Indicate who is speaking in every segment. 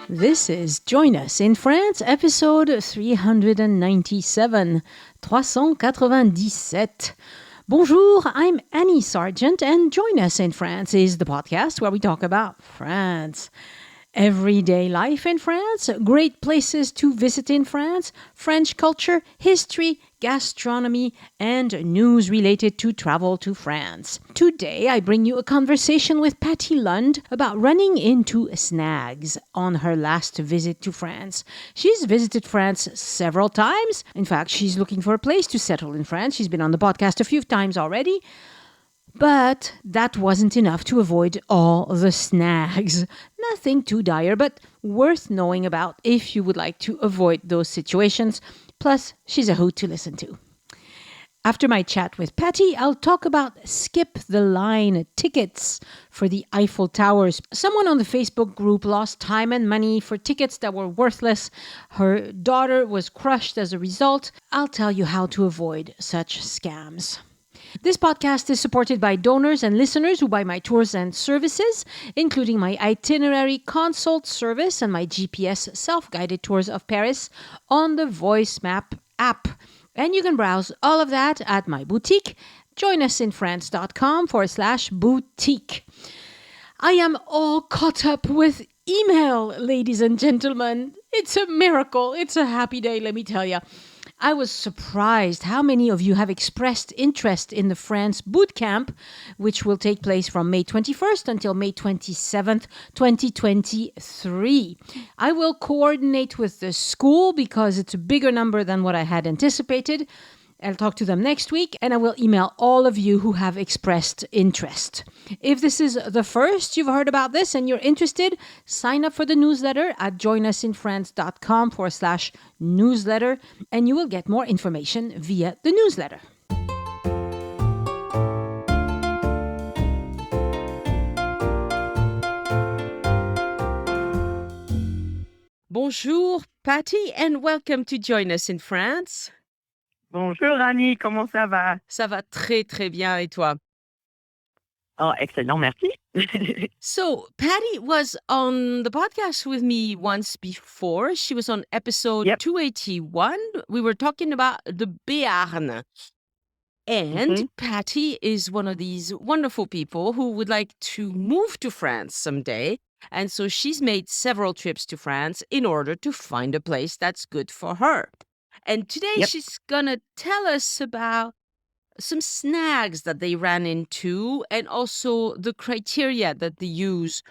Speaker 1: This is Join Us in France, episode 397, 397. Bonjour, I'm Annie Sargent, and Join Us in France is the podcast where we talk about France. Everyday life in France, great places to visit in France, French culture, history, gastronomy, and news related to travel to France. Today, I bring you a conversation with Patty Lund about running into Snags on her last visit to France. She's visited France several times. In fact, she's looking for a place to settle in France. She's been on the podcast a few times already. But that wasn't enough to avoid all the snags. Nothing too dire, but worth knowing about if you would like to avoid those situations. Plus, she's a hoot to listen to. After my chat with Patty, I'll talk about skip the line tickets for the Eiffel Towers. Someone on the Facebook group lost time and money for tickets that were worthless. Her daughter was crushed as a result. I'll tell you how to avoid such scams. This podcast is supported by donors and listeners who buy my tours and services, including my itinerary consult service and my GPS self-guided tours of Paris on the Voice Map app. And you can browse all of that at my boutique, joinusinfrance.com/boutique. I am all caught up with email, ladies and gentlemen. It's a miracle. It's a happy day, let me tell you. I was surprised how many of you have expressed interest in the France boot camp, which will take place from May 21st until May 27th, 2023. I will coordinate with the school because it's a bigger number than what I had anticipated. I'll talk to them next week, and I will email all of you who have expressed interest. If this is the first you've heard about this and you're interested, sign up for the newsletter at joinusinfrance.com/newsletter, and you will get more information via the newsletter. Bonjour, Patty, and welcome to Join Us in France.
Speaker 2: Bonjour Annie, comment ça va?
Speaker 1: Ça va très, très bien, et toi?
Speaker 2: Oh, excellent, merci.
Speaker 1: So, Patty was on the podcast with me once before. She was on episode 281. We were talking about the Béarn. And Patty is one of these wonderful people who would like to move to France someday. And so she's made several trips to France in order to find a place that's good for her. And today she's going to tell us about some snags that they ran into and also the criteria that they use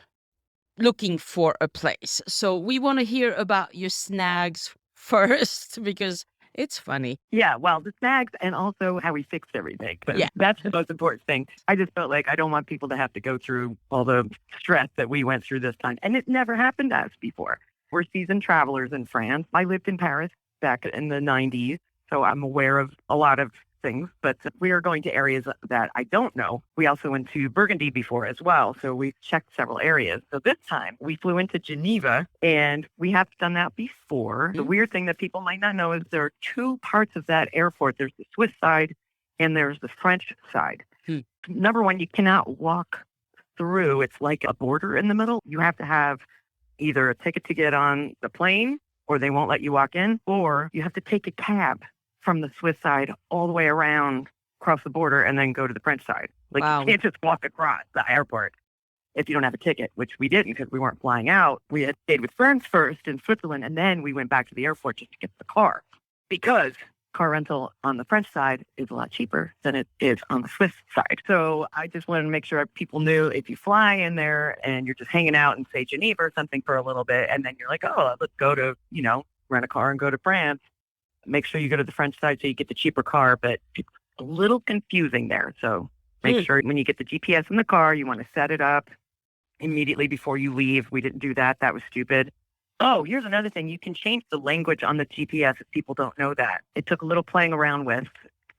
Speaker 1: looking for a place. So we want to hear about your snags first because it's funny.
Speaker 2: Yeah, well, the snags and also how we fixed everything. But that's the most important thing. I just felt like I don't want people to have to go through all the stress that we went through this time. And it never happened to us before. We're seasoned travelers in France. I lived in Paris back in the 90s, so I'm aware of a lot of things, but we are going to areas that I don't know. We also went to Burgundy before as well, so we checked several areas. So this time we flew into Geneva, and we have done that before. The weird thing that people might not know is there are two parts of that airport. There's the Swiss side and there's the French side. Number one, you cannot walk through. It's like a border in the middle. You have to have either a ticket to get on the plane, or they won't let you walk in, or you have to take a cab from the Swiss side all the way around, across the border, and then go to the French side. Like, you can't just walk across the airport if you don't have a ticket, which we didn't because we weren't flying out. We had stayed with friends first in Switzerland, and then we went back to the airport just to get the car because car rental on the French side is a lot cheaper than it is on the Swiss side. So I just wanted to make sure people knew if you fly in there and you're just hanging out in, say, Geneva or something for a little bit, and then you're like, oh, let's go to, rent a car and go to France. Make sure you go to the French side so you get the cheaper car, but it's a little confusing there. So make sure when you get the GPS in the car, you want to set it up immediately before you leave. We didn't do that. That was stupid. Oh, here's another thing. You can change the language on the GPS if people don't know that. It took a little playing around with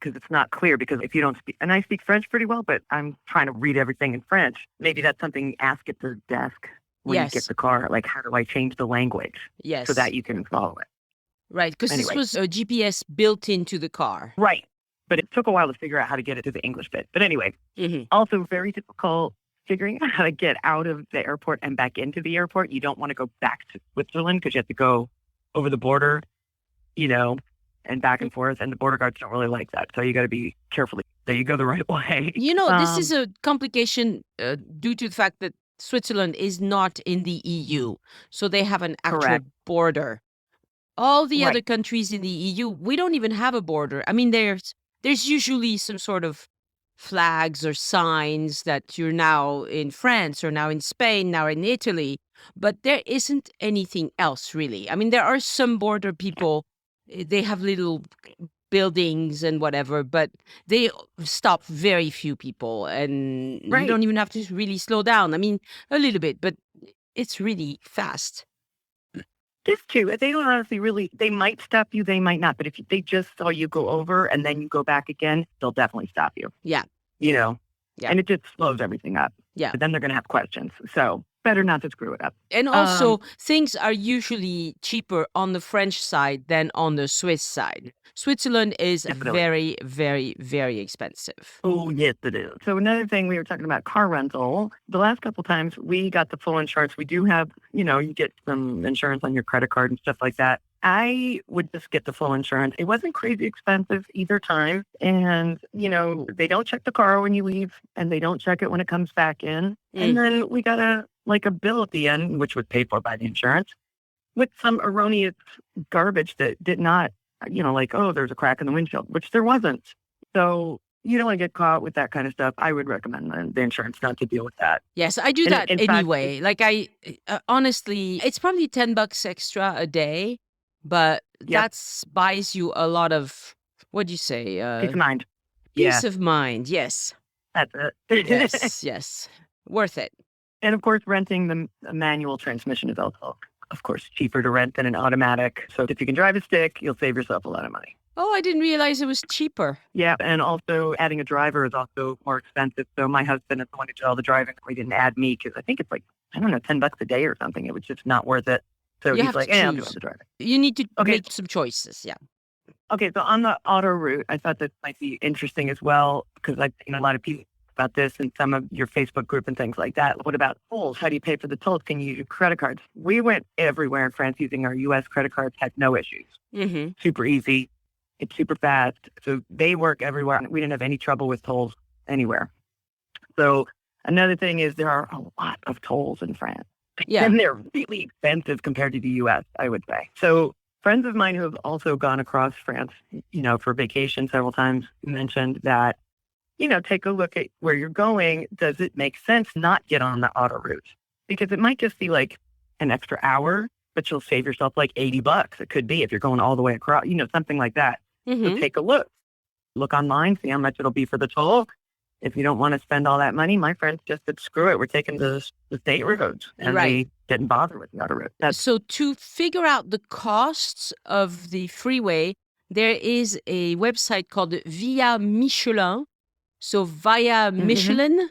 Speaker 2: because it's not clear because if you don't speak, and I speak French pretty well, but I'm trying to read everything in French. Maybe that's something you ask at the desk when you get the car. Like, how do I change the language so that you can follow it?
Speaker 1: Right, because this was a GPS built into the car.
Speaker 2: Right, but it took a while to figure out how to get it to the English bit. But anyway, also very difficult figuring out how to get out of the airport and back into the airport. You don't want to go back to Switzerland because you have to go over the border, and back and forth. And the border guards don't really like that. So you got to be careful that you go the right way.
Speaker 3: This is a complication due to the fact that Switzerland is not in the EU. So they have an actual
Speaker 2: Correct.
Speaker 3: border. All the
Speaker 2: Right.
Speaker 3: other countries in the EU, we don't even have a border. I mean, there's usually some sort of flags or signs that you're now in France or now in Spain, now in Italy, but there isn't anything else really. I mean, there are some border people, they have little buildings and whatever, but they stop very few people and you
Speaker 2: Right.
Speaker 3: don't even have to really slow down. I mean, a little bit, but it's really fast.
Speaker 2: This too. They don't honestly really, they might stop you, they might not. But if they just saw you go over and then you go back again, they'll definitely stop you.
Speaker 3: Yeah.
Speaker 2: Yeah.
Speaker 3: And
Speaker 2: it just slows everything up.
Speaker 3: Yeah.
Speaker 2: But then they're going to have questions. So better not to screw it up.
Speaker 3: And also, things are usually cheaper on the French side than on the Swiss side. Switzerland is
Speaker 2: Definitely.
Speaker 3: very, very, very expensive.
Speaker 2: Oh, yes, it is. So another thing, we were talking about car rental. The last couple of times we got the full insurance. We do have, you get some insurance on your credit card and stuff like that. I would just get the full insurance. It wasn't crazy expensive either time. And, they don't check the car when you leave and they don't check it when it comes back in. And then we got a bill at the end, which was paid for by the insurance, with some erroneous garbage that did not, there's a crack in the windshield, which there wasn't. So you don't want to get caught with that kind of stuff. I would recommend the insurance not to deal with that.
Speaker 3: Yes, I do
Speaker 2: And
Speaker 3: that
Speaker 2: in fact,
Speaker 3: anyway. Honestly, it's probably $10 extra a day, but that buys you a lot of, what'd you say?
Speaker 2: peace of mind.
Speaker 3: Peace of mind, yes.
Speaker 2: That's it.
Speaker 3: Yes. Worth it.
Speaker 2: And of course, renting the manual transmission is also, of course, cheaper to rent than an automatic. So if you can drive a stick, you'll save yourself a lot of money.
Speaker 3: Oh, I didn't realize it was cheaper.
Speaker 2: Yeah, and also adding a driver is also more expensive. So my husband is the one who did all the driving. He didn't add me because I think it's $10 a day or something. It was just not worth it. So
Speaker 3: You
Speaker 2: he's
Speaker 3: have
Speaker 2: like,
Speaker 3: to
Speaker 2: I'll do
Speaker 3: choose.
Speaker 2: all the driving.
Speaker 3: You need to
Speaker 2: Okay.
Speaker 3: make some choices, yeah.
Speaker 2: Okay, so on the auto route, I thought that might be interesting as well because I've seen a lot of people about this in some of your Facebook group and things like that. What about tolls? How do you pay for the tolls? Can you use credit cards? We went everywhere in France using our U.S. credit cards, had no issues.
Speaker 3: Mm-hmm.
Speaker 2: Super easy. It's super fast. So they work everywhere. We didn't have any trouble with tolls anywhere. So another thing is there are a lot of tolls in France.
Speaker 3: Yeah.
Speaker 2: And they're really expensive compared to the U.S., I would say. So friends of mine who have also gone across France, for vacation several times mentioned that, take a look at where you're going. Does it make sense not get on the auto route? Because it might just be like an extra hour, but you'll save yourself like $80. It could be if you're going all the way across, something like that.
Speaker 3: Mm-hmm.
Speaker 2: So take a look. Look online, see how much it'll be for the toll. If you don't want to spend all that money, my friends just said, screw it. We're taking the state roads. And
Speaker 3: Right.
Speaker 2: they didn't bother with the auto route.
Speaker 3: So to figure out the costs of the freeway, there is a website called Via Michelin. So via Michelin,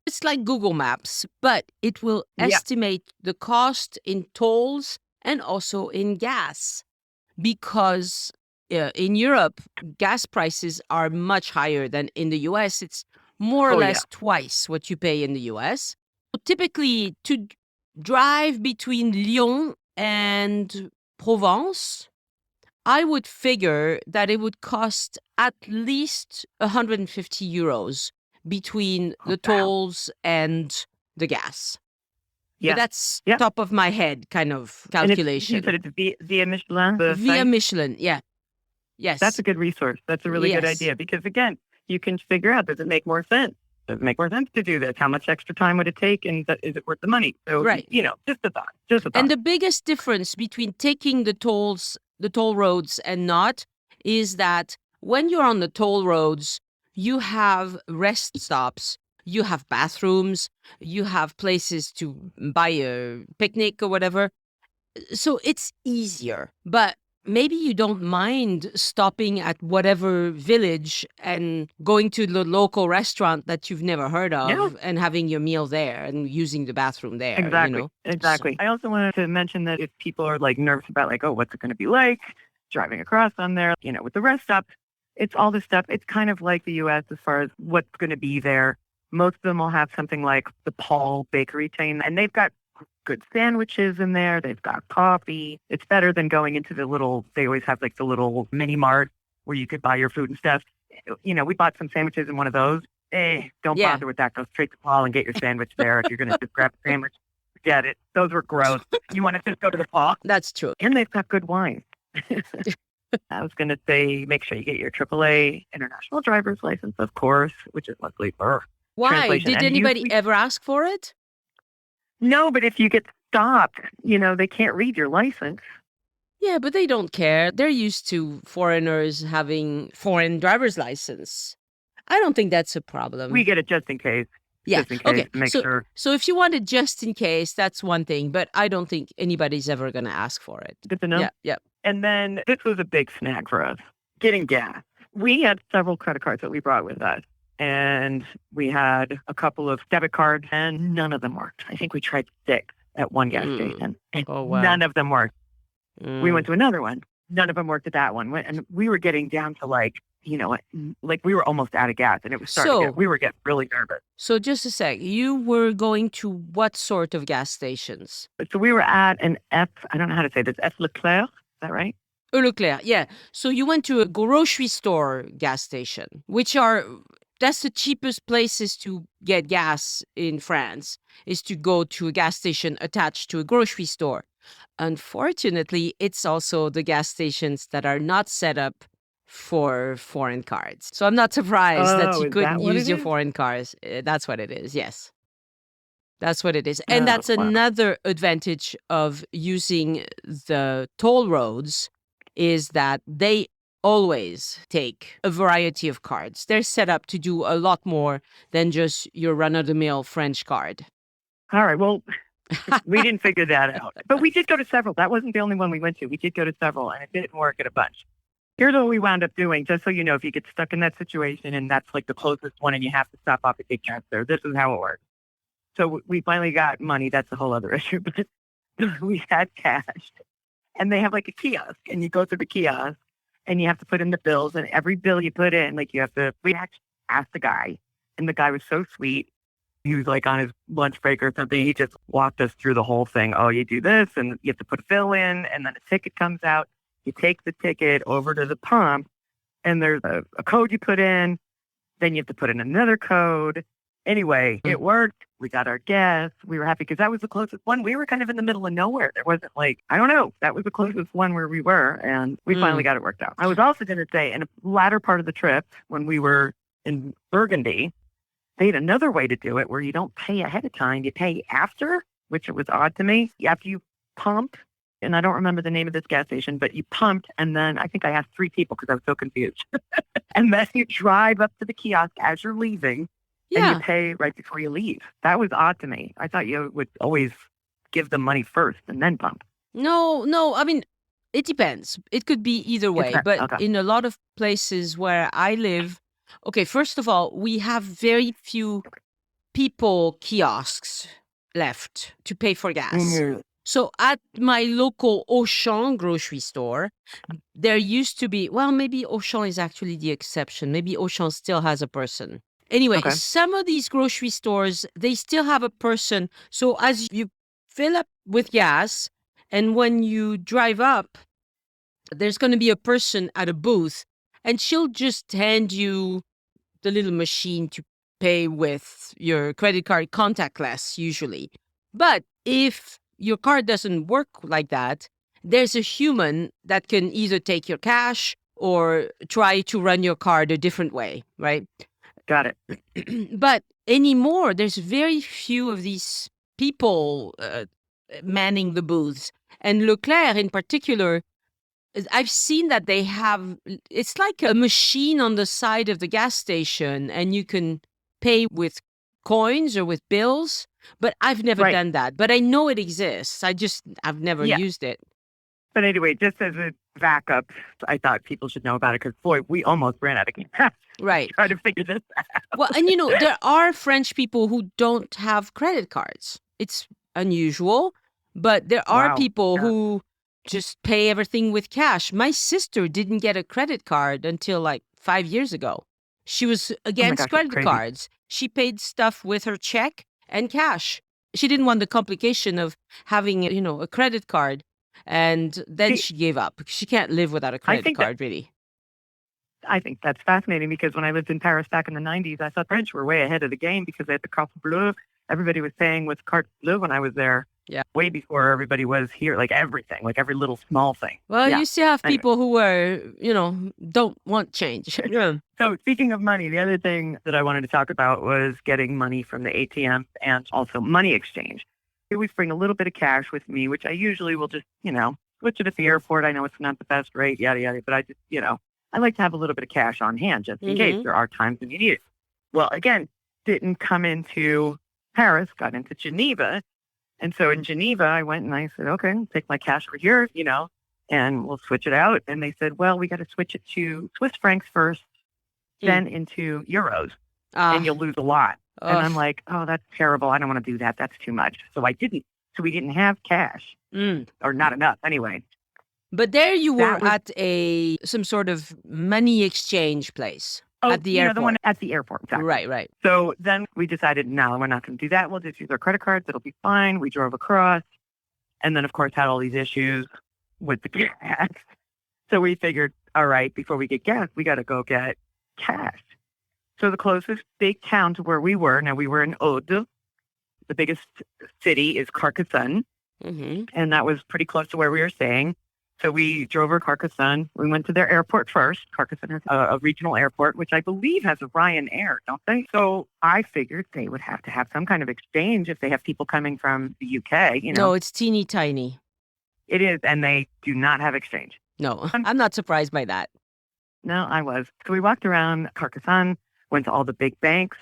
Speaker 3: it's like Google Maps, but it will estimate the cost in tolls and also in gas because in Europe, gas prices are much higher than in the US. It's more or less twice what you pay in the US. Typically, to drive between Lyon and Provence, I would figure that it would cost at least 150 euros between the tolls and the gas.
Speaker 2: Yeah.
Speaker 3: But that's top of my head kind of calculation.
Speaker 2: You said it's via Michelin? the
Speaker 3: Via
Speaker 2: site?
Speaker 3: Michelin, yeah. Yes.
Speaker 2: That's a good resource. That's a really good
Speaker 3: Yes.
Speaker 2: idea because, again, you can figure out, does it make more sense? Does it make more sense to do this? How much extra time would it take? And is it worth the money? So,
Speaker 3: Right.
Speaker 2: Just a thought.
Speaker 3: And the biggest difference between taking the toll roads and not is that when you're on the toll roads, you have rest stops, you have bathrooms, you have places to buy a picnic or whatever. So it's easier. But maybe you don't mind stopping at whatever village and going to the local restaurant that you've never heard of and having your meal there and using the bathroom there.
Speaker 2: Exactly. Exactly.
Speaker 3: So-
Speaker 2: I also wanted to mention that if people are nervous about what's it going to be like driving across on there, with the rest stops, it's all this stuff. It's kind of like the U.S. as far as what's going to be there. Most of them will have something like the Paul bakery chain, and they've got good sandwiches in there. They've got coffee. It's better than going into they always have like the little mini mart where you could buy your food and stuff. We bought some sandwiches in one of those. Don't
Speaker 3: Yeah.
Speaker 2: bother with that. Go straight to Paul and get your sandwich there. If you're going to just grab a sandwich, forget it. Those were gross. You want to just go to the Paul?
Speaker 3: That's true.
Speaker 2: And they've got good wine. I was going to say, make sure you get your AAA international driver's license, of course, which is luckily
Speaker 3: Why?
Speaker 2: translation.
Speaker 3: Did
Speaker 2: And
Speaker 3: anybody ever ask for it?
Speaker 2: No, but if you get stopped, they can't read your license.
Speaker 3: Yeah, but they don't care. They're used to foreigners having foreign driver's license. I don't think that's a problem.
Speaker 2: We get it just in case.
Speaker 3: Yeah.
Speaker 2: Just in case,
Speaker 3: Okay.
Speaker 2: to make sure.
Speaker 3: So if you want it just in case, that's one thing. But I don't think anybody's ever going to ask for it.
Speaker 2: Good to know.
Speaker 3: Yeah. Yeah.
Speaker 2: And then this was a big snag for us, getting gas. We had several credit cards that we brought with us. And we had a couple of debit cards, and none of them worked. I think we tried 6 at one gas station, and
Speaker 3: Oh, wow.
Speaker 2: none of them worked.
Speaker 3: Mm.
Speaker 2: We went to another one. None of them worked at that one. And we were getting down to like we were almost out of gas, and it was starting we were getting really nervous.
Speaker 3: So just a sec. You were going to what sort of gas stations?
Speaker 2: So we were at an I don't know how to say this, F. Leclerc, is that right?
Speaker 3: Leclerc, yeah. So you went to a grocery store gas station, that's the cheapest places to get gas in France, is to go to a gas station attached to a grocery store. Unfortunately, it's also the gas stations that are not set up for foreign cards. So I'm not surprised that you
Speaker 2: is
Speaker 3: couldn't
Speaker 2: that what
Speaker 3: use
Speaker 2: it
Speaker 3: your
Speaker 2: is?
Speaker 3: foreign cards. That's what it is, yes. That's what it is. And that's
Speaker 2: wow.
Speaker 3: another advantage of using the toll roads is that they always take a variety of cards. They're set up to do a lot more than just your run-of-the-mill French card.
Speaker 2: All right. Well, we didn't figure that out. But we did go to several. That wasn't the only one we went to. We did go to several, and it didn't work at a bunch. Here's what we wound up doing, just so you know, if you get stuck in that situation and that's like the closest one and you have to stop off and get gas there, this is how it works. So we finally got money. That's a whole other issue. But we had cash. And they have like a kiosk, and you go to the kiosk, and you have to put in the bills, and every bill you put in, we actually asked the guy, and the guy was so sweet. He was like on his lunch break or something. He just walked us through the whole thing. Oh, you do this, and you have to put a bill in, and then a ticket comes out. You take the ticket over to the pump, and there's a code you put in. Then you have to put in another code. Anyway, it worked. We got our gas. We were happy because that was the closest one. We were kind of in the middle of nowhere. There wasn't I don't know. That was the closest one where we were, and we finally got it worked out. I was also going to say, in a latter part of the trip, when we were in Burgundy, they had another way to do it where you don't pay ahead of time. You pay after, which was odd to me. After you pump, and I don't remember the name of this gas station, but you pumped, and then I think I asked 3 people because I was so confused. And then you drive up to the kiosk as you're leaving, and you pay right before you leave. That was odd to me. I thought you would always give them money first and then pump.
Speaker 3: No. I mean, it depends. It could be either way. But in a lot of places where I live, okay, first of all, we have very few people kiosks left to pay for gas.
Speaker 2: Mm-hmm.
Speaker 3: So at my local Auchan grocery store, there used to be, well, maybe Auchan is actually the exception. Maybe Auchan still has a person. Anyway, some of these grocery stores, they still have a person. So as you fill up with gas, and when you drive up, there's going to be a person at a booth, and she'll just hand you the little machine to pay with your credit card, contactless usually. But if your card doesn't work like that, there's a human that can either take your cash or try to run your card a different way, right?
Speaker 2: Got it.
Speaker 3: But anymore, there's very few of these people manning the booths. And Leclerc in particular, I've seen that they have, it's like a machine on the side of the gas station, and you can pay with coins or with bills. But I've never done that. But I know it exists. I've never used it.
Speaker 2: But anyway, just as a backup, I thought people should know about it because, boy, we almost ran out of gas.
Speaker 3: Right.
Speaker 2: Trying to figure this out.
Speaker 3: Well, and there are French people who don't have credit cards. It's unusual, but there are people who just pay everything with cash. My sister didn't get a credit card until like 5 years ago. She was
Speaker 2: Oh my
Speaker 3: against
Speaker 2: gosh, that's
Speaker 3: credit
Speaker 2: crazy.
Speaker 3: cards. She paid stuff with her check and cash. She didn't want the complication of having, a credit card. And then
Speaker 2: See,
Speaker 3: she gave up. She can't live without a
Speaker 2: I
Speaker 3: credit
Speaker 2: think that
Speaker 3: card, really.
Speaker 2: I think that's fascinating because when I lived in Paris back in the 90s, I thought French were way ahead of the game because they had the carte bleue. Everybody was saying with carte bleue when I was there,
Speaker 3: Yeah.
Speaker 2: way before everybody was here, like everything, like every little small thing.
Speaker 3: Well,
Speaker 2: Yeah.
Speaker 3: you still have
Speaker 2: Anyway.
Speaker 3: people who are, don't want change. Yeah.
Speaker 2: So speaking of money, the other thing that I wanted to talk about was getting money from the ATM and also money exchange. I always bring a little bit of cash with me, which I usually will just, switch it at the airport. I know it's not the best rate, yada, yada, but I just, I like to have a little bit of cash on hand just in case there are times when you need it. Well, again, didn't come into Paris, got into Geneva. And so in Geneva, I went and I said, okay, I'll take my cash over here, and we'll switch it out. And they said, well, we got to switch it to Swiss francs first, then into euros, and you'll lose a lot. And I'm like, oh, that's terrible. I don't want to do that. That's too much. So I didn't. So we didn't have cash, or not enough anyway.
Speaker 3: But there you were
Speaker 2: That was-
Speaker 3: at some sort of money exchange place at the airport.
Speaker 2: The one at the airport. Exactly.
Speaker 3: Right.
Speaker 2: So then we decided, no, we're not going to do that. We'll just use our credit cards. It'll be fine. We drove across. And then, of course, had all these issues with the gas. So we figured, all right, before we get gas, we got to go get cash. So the closest big town to where we were, now we were in Aude. The biggest city is Carcassonne. And that was pretty close to where we were staying. So we drove over Carcassonne. We went to their airport first. Carcassonne has a regional airport, which I believe has a Ryanair, don't they? So I figured they would have to have some kind of exchange if they have people coming from the UK.
Speaker 3: No, it's teeny tiny.
Speaker 2: It is, and they do not have exchange.
Speaker 3: No, I'm not surprised by that.
Speaker 2: No, I was. So we walked around Carcassonne, went to all the big banks,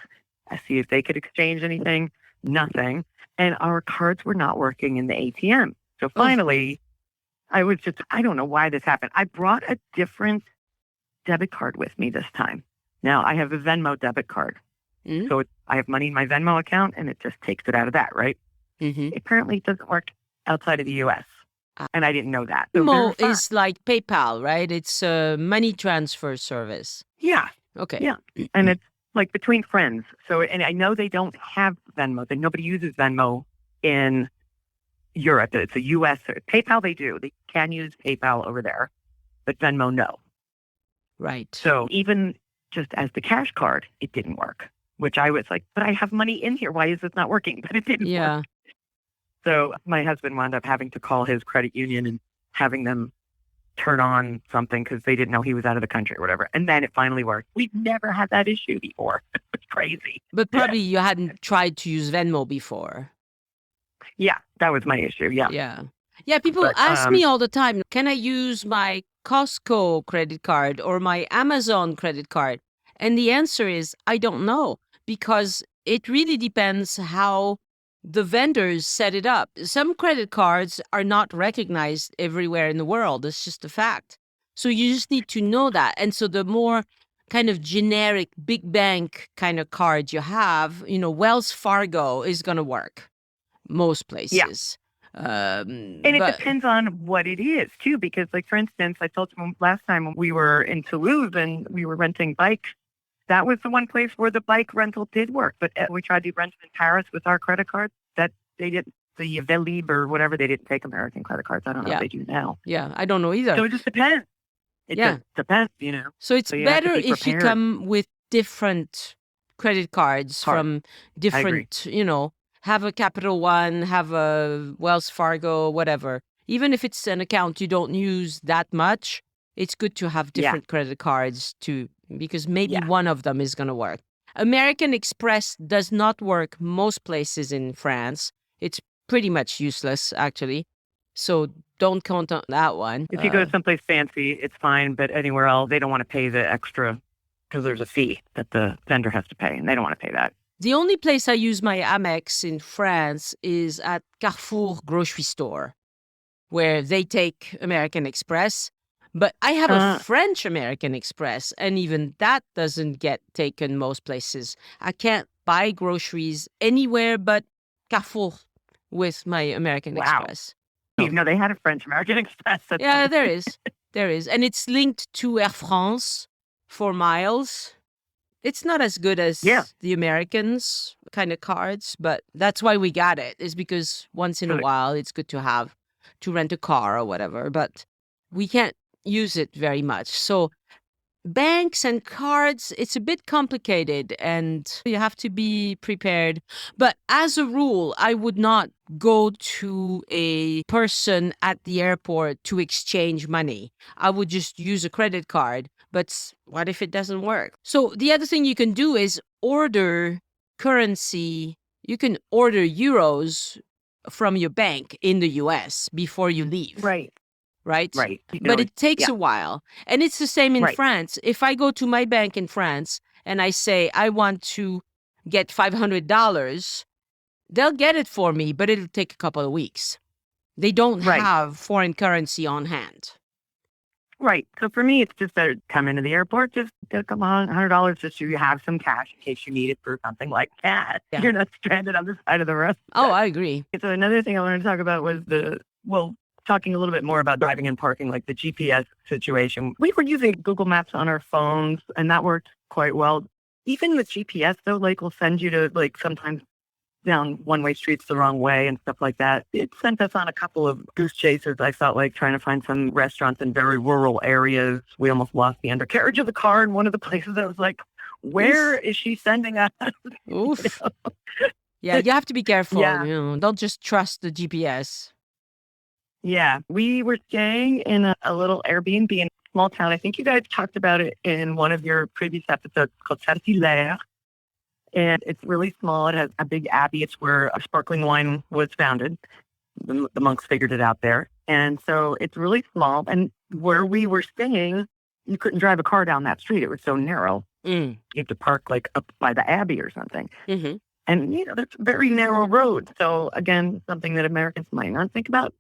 Speaker 2: to see if they could exchange anything. Nothing. And our cards were not working in the ATM. So finally, I don't know why this happened. I brought a different debit card with me this time. Now I have a Venmo debit card. So I have money in my Venmo account and it just takes it out of that, right? Apparently it doesn't work outside of the US. And I didn't know that. So
Speaker 3: Venmo is like PayPal, right? It's a money transfer service.
Speaker 2: Yeah.
Speaker 3: Okay.
Speaker 2: Yeah. And it's like between friends. So, and I know they don't have Venmo. That nobody uses Venmo in Europe. It's a US. PayPal, they do. They can use PayPal over there, but Venmo, no.
Speaker 3: Right.
Speaker 2: So even just as the cash card, it didn't work, which I was like, but I have money in here. Why is this not working? But it didn't work. So my husband wound up having to call his credit union and having them turn on something because they didn't know he was out of the country or whatever. And then it finally worked. We've never had that issue before. It's crazy.
Speaker 3: But probably you hadn't tried to use Venmo before.
Speaker 2: Yeah, that was my issue. Yeah.
Speaker 3: Yeah, people ask me all the time, can I use my Costco credit card or my Amazon credit card? And the answer is, I don't know, because it really depends how the vendors set it up. Some credit cards are not recognized everywhere in the world. It's just a fact. So you just need to know that. And so the more kind of generic big bank kind of card you have, Wells Fargo is going to work most places.
Speaker 2: And it depends on what it is, too, because, like, for instance, I told you last time we were in Toulouse and we were renting bikes. That was the one place where the bike rental did work. But we tried to rent it in Paris with our credit cards. That they didn't, the Velib or whatever, they didn't take American credit cards. I don't know if they do now.
Speaker 3: Yeah, I don't know either.
Speaker 2: So it just depends. It just depends,
Speaker 3: So it's better if you come with different credit cards from different, have a Capital One, have a Wells Fargo, whatever. Even if it's an account you don't use that much, it's good to have different credit cards too, because maybe one of them is going to work. American Express does not work most places in France. It's pretty much useless, actually. So don't count on that one.
Speaker 2: If you go to someplace fancy, it's fine. But anywhere else, they don't want to pay the extra because there's a fee that the vendor has to pay, and they don't want to pay that.
Speaker 3: The only place I use my Amex in France is at Carrefour grocery store, where they take American Express. But I have a French American Express, and even that doesn't get taken most places. I can't buy groceries anywhere but Carrefour with my American Express.
Speaker 2: Even though they had a French American Express.
Speaker 3: Yeah, there is. There is. And it's linked to Air France for miles. It's not as good as the Americans kind of cards, but that's why we got it, is because once in a while it's good to have to rent a car or whatever, but we can't use it very much. So banks and cards, it's a bit complicated and you have to be prepared. But as a rule, I would not go to a person at the airport to exchange money. I would just use a credit card. But what if it doesn't work? So the other thing you can do is order currency. You can order euros from your bank in the US before you leave.
Speaker 2: Right.
Speaker 3: But it takes a while. And it's the same in France. If I go to my bank in France and I say, I want to get $500, they'll get it for me, but it'll take a couple of weeks. They don't have foreign currency on hand.
Speaker 2: Right. So for me, it's just to come into the airport, just get a couple $100 just so you have some cash in case you need it for something like that. Yeah. You're not stranded on the side of the road.
Speaker 3: Oh, I agree.
Speaker 2: So another thing I wanted to talk about was talking a little bit more about driving and parking, like the GPS situation. We were using Google Maps on our phones, and that worked quite well. Even with GPS, though, like, will send you to, like, sometimes down one-way streets the wrong way and stuff like that. It sent us on a couple of goose chases, I felt like, trying to find some restaurants in very rural areas. We almost lost the undercarriage of the car in one of the places. I was like, where is she sending us?
Speaker 3: Oof. Yeah, you have to be careful. Don't just trust the GPS.
Speaker 2: Yeah, we were staying in a little Airbnb in a small town. I think you guys talked about it in one of your previous episodes, called Sargent. And it's really small. It has a big abbey. It's where a sparkling wine was founded. The monks figured it out there. And so it's really small. And where we were staying, you couldn't drive a car down that street. It was so narrow. You have to park like up by the abbey or something. Mm-hmm. And, that's very narrow roads. So, again, something that Americans might not think about,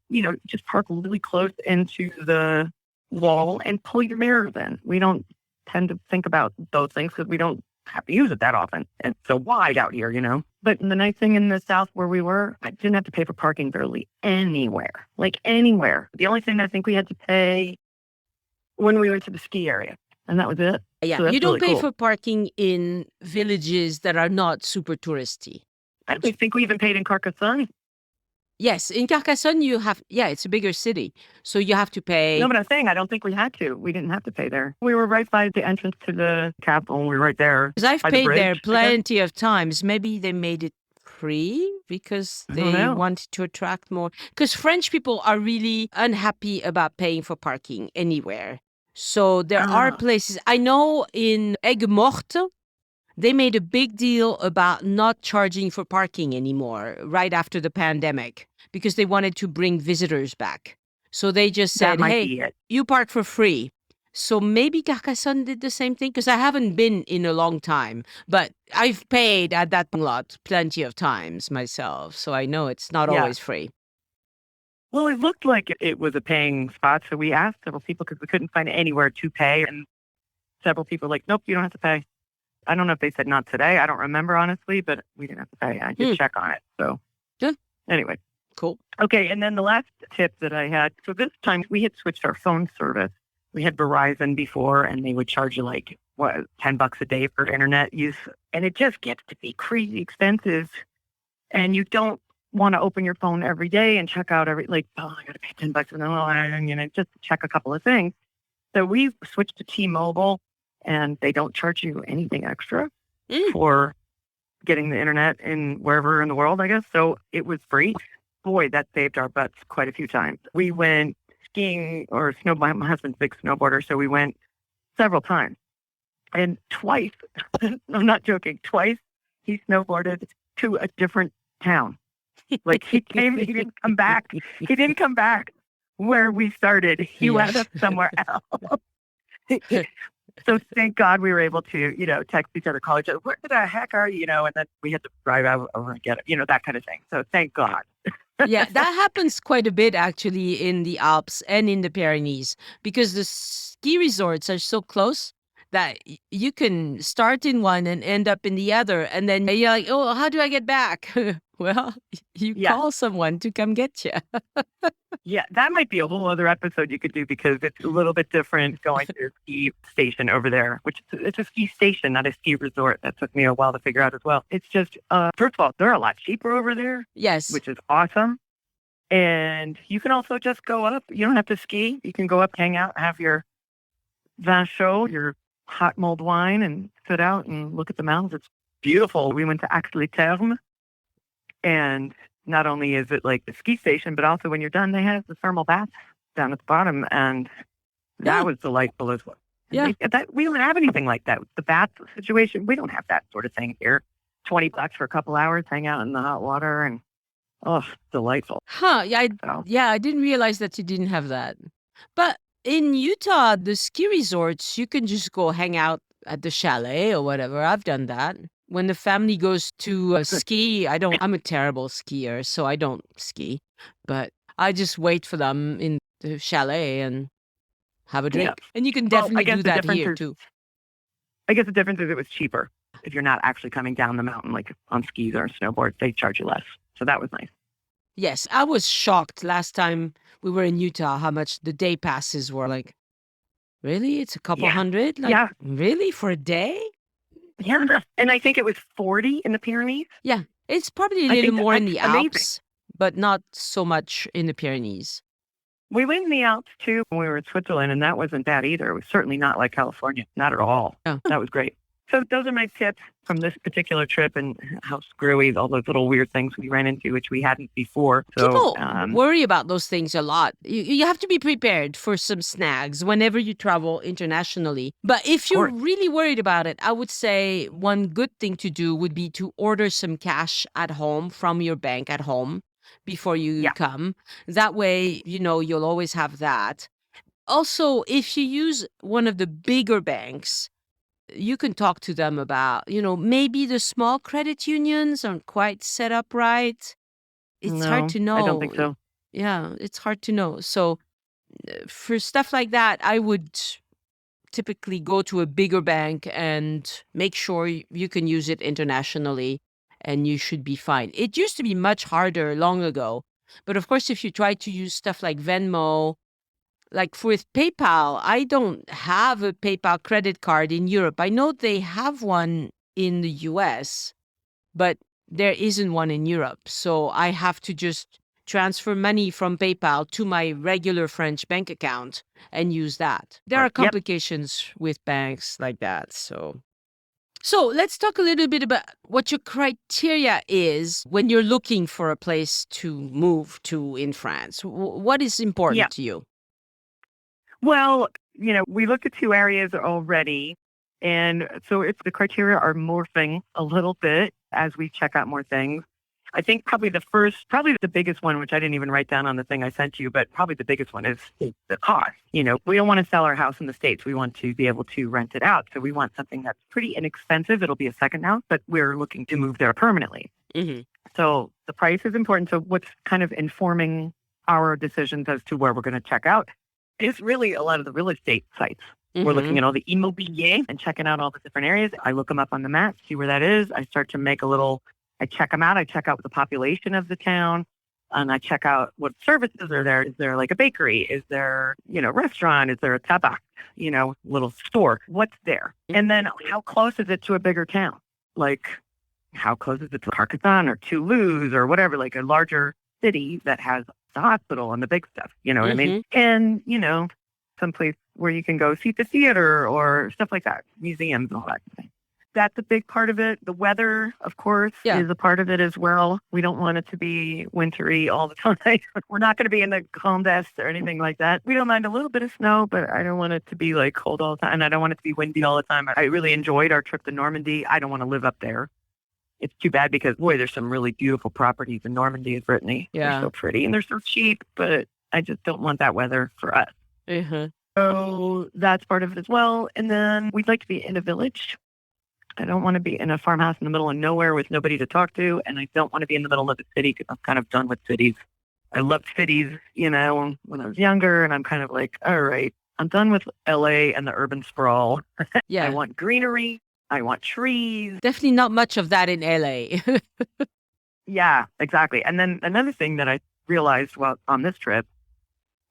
Speaker 2: just park really close into the wall and pull your mirrors in. We don't tend to think about those things because we don't have to use it that often. It's so wide out here, But the nice thing in the South where we were, I didn't have to pay for parking barely anywhere. Like anywhere. The only thing I think we had to pay when we went to the ski area. And that was it.
Speaker 3: Yeah,
Speaker 2: so
Speaker 3: you don't
Speaker 2: really
Speaker 3: pay for parking in villages that are not super touristy.
Speaker 2: I don't think we even paid in Carcassonne.
Speaker 3: Yes, in Carcassonne you have, it's a bigger city. So you have to pay.
Speaker 2: No, but I'm saying I don't think we had to. We didn't have to pay there. We were right by the entrance to the capital. We were right there.
Speaker 3: Because I've paid there plenty of times. Maybe they made it free because they wanted to attract more. Because French people are really unhappy about paying for parking anywhere. So there are places, I know in Aigues-Mortes, they made a big deal about not charging for parking anymore right after the pandemic because they wanted to bring visitors back. So they just said, hey, you park for free. So maybe Carcassonne did the same thing because I haven't been in a long time, but I've paid at that lot plenty of times myself. So I know it's not always free.
Speaker 2: Well, it looked like it was a paying spot, so we asked several people because we couldn't find anywhere to pay, and several people were like, nope, you don't have to pay. I don't know if they said not today. I don't remember, honestly, but we didn't have to pay. I did check on it. So anyway.
Speaker 3: Cool.
Speaker 2: Okay, and then the last tip that I had, so this time we had switched our phone service. We had Verizon before, and they would charge you like, $10 a day for internet use, and it just gets to be crazy expensive, and you don't want to open your phone every day and check out I got to pay $10 and just check a couple of things. So we switched to T-Mobile, and they don't charge you anything extra for getting the internet in wherever in the world, I guess. So it was free. Boy, that saved our butts quite a few times. We went skiing or snowboarding. My husband's a big snowboarder, so we went several times. And twice, I'm not joking, twice he snowboarded to a different town. Like he didn't come back. He didn't come back where we started. He went up somewhere else. So thank God we were able to, text each other, call each other, where the heck are you? And then we had to drive over and get it, that kind of thing. So thank God.
Speaker 3: Yeah, that happens quite a bit actually in the Alps and in the Pyrenees because the ski resorts are so close that you can start in one and end up in the other. And then you're like, oh, how do I get back? Well, you
Speaker 2: Yeah.
Speaker 3: call someone to come get you.
Speaker 2: Yeah, that might be a whole other episode you could do because it's a little bit different going to a ski station over there, which it's a ski station, not a ski resort. That took me a while to figure out as well. It's just, first of all, they're a lot cheaper over there,
Speaker 3: Yes.
Speaker 2: which is awesome. And you can also just go up. You don't have to ski. You can go up, hang out, have your vin chaud, your hot mulled wine, and sit out and look at the mountains. It's beautiful. We went to Aix-les-Thermes, and not only is it like the ski station, but also when you're done, they have the thermal bath down at the bottom, and
Speaker 3: Yeah.
Speaker 2: that was delightful as well.
Speaker 3: Yeah.
Speaker 2: We don't have anything like that. The bath situation, we don't have that sort of thing here. $20 for a couple hours, hang out in the hot water, and delightful.
Speaker 3: Huh. Yeah,
Speaker 2: So,
Speaker 3: I didn't realize that you didn't have that. But in Utah, the ski resorts, you can just go hang out at the chalet or whatever. I've done that. When the family goes to ski, I'm a terrible skier, so I don't ski. But I just wait for them in the chalet and have a drink.
Speaker 2: Yeah.
Speaker 3: And you can
Speaker 2: Well, I
Speaker 3: definitely
Speaker 2: guess
Speaker 3: do
Speaker 2: the
Speaker 3: that
Speaker 2: difference
Speaker 3: here
Speaker 2: is-
Speaker 3: too.
Speaker 2: I guess the difference is it was cheaper. If you're not actually coming down the mountain, like on skis or snowboards, they charge you less. So that was nice.
Speaker 3: Yes, I was shocked last time we were in Utah how much the day passes were. Like, really? It's a couple
Speaker 2: Yeah.
Speaker 3: hundred? Like,
Speaker 2: Yeah.
Speaker 3: really? For a day?
Speaker 2: Yeah. And I think it was 40 in the Pyrenees.
Speaker 3: Yeah. It's probably a
Speaker 2: I
Speaker 3: little
Speaker 2: think
Speaker 3: more in
Speaker 2: that's
Speaker 3: the
Speaker 2: amazing.
Speaker 3: Alps, but not so much in the Pyrenees.
Speaker 2: We went in the Alps too when we were in Switzerland, and that wasn't bad either. It was certainly not like California. Not at all.
Speaker 3: Yeah.
Speaker 2: That was great. So those are my tips from this particular trip and how screwy, all those little weird things we ran into, which we hadn't before. So,
Speaker 3: People worry about those things a lot. You have to be prepared for some snags whenever you travel internationally. But if you're
Speaker 2: course.
Speaker 3: really worried about it, I would say one good thing to do would be to order some cash at home from your bank at home before you
Speaker 2: Yeah.
Speaker 3: come. That way, you'll always have that. Also, if you use one of the bigger banks, you can talk to them about, maybe the small credit unions aren't quite set up right. It's hard to know.
Speaker 2: I don't think so.
Speaker 3: Yeah, it's hard to know. So for stuff like that, I would typically go to a bigger bank and make sure you can use it internationally and you should be fine. It used to be much harder long ago. But of course, if you try to use stuff like Venmo, like with PayPal, I don't have a PayPal credit card in Europe. I know they have one in the US, but there isn't one in Europe. So I have to just transfer money from PayPal to my regular French bank account and use that. There are
Speaker 2: Yep.
Speaker 3: complications with banks like that. So let's talk a little bit about what your criteria is when you're looking for a place to move to in France. What is important
Speaker 2: Yeah.
Speaker 3: to you?
Speaker 2: Well, we looked at two areas already. And so the criteria are morphing a little bit as we check out more things. I think probably the biggest one, which I didn't even write down on the thing I sent you, but probably the biggest one is the cost. We don't want to sell our house in the States. We want to be able to rent it out. So we want something that's pretty inexpensive. It'll be a second house, but we're looking to move there permanently.
Speaker 3: Mm-hmm.
Speaker 2: So the price is important. So what's kind of informing our decisions as to where we're going to check out is really a lot of the real estate sites. We're looking at all the immobilier and checking out all the different areas. I look them up on the map, see where that is. I start to make I check them out. I check out the population of the town, and I check out what services are there. Is there like a bakery? Is there, restaurant? Is there a tabac, little store? What's there? And then how close is it to a bigger town? Like, how close is it to Carcassonne or Toulouse or whatever, like a larger city that has the hospital and the big stuff, you know what I mean? And, someplace where you can go see the theater or stuff like that, museums and all that thing. That's a big part of it. The weather, of course, is a part of it as well. We don't want it to be wintry all the time. We're not going to be in the Grand Est or anything like that. We don't mind a little bit of snow, but I don't want it to be like cold all the time. And I don't want it to be windy all the time. I really enjoyed our trip to Normandy. I don't want to live up there. It's too bad because, boy, there's some really beautiful properties in Normandy and Brittany.
Speaker 3: Yeah.
Speaker 2: They're so pretty and they're so cheap, but I just don't want that weather for us.
Speaker 3: Uh-huh.
Speaker 2: So that's part of it as well. And then we'd like to be in a village. I don't want to be in a farmhouse in the middle of nowhere with nobody to talk to. And I don't want to be in the middle of the city because I'm kind of done with cities. I loved cities, when I was younger. And I'm kind of like, all right, I'm done with LA and the urban sprawl.
Speaker 3: Yeah.
Speaker 2: I want greenery. I want trees.
Speaker 3: Definitely not much of that in LA.
Speaker 2: Yeah, exactly. And then another thing that I realized while on this trip,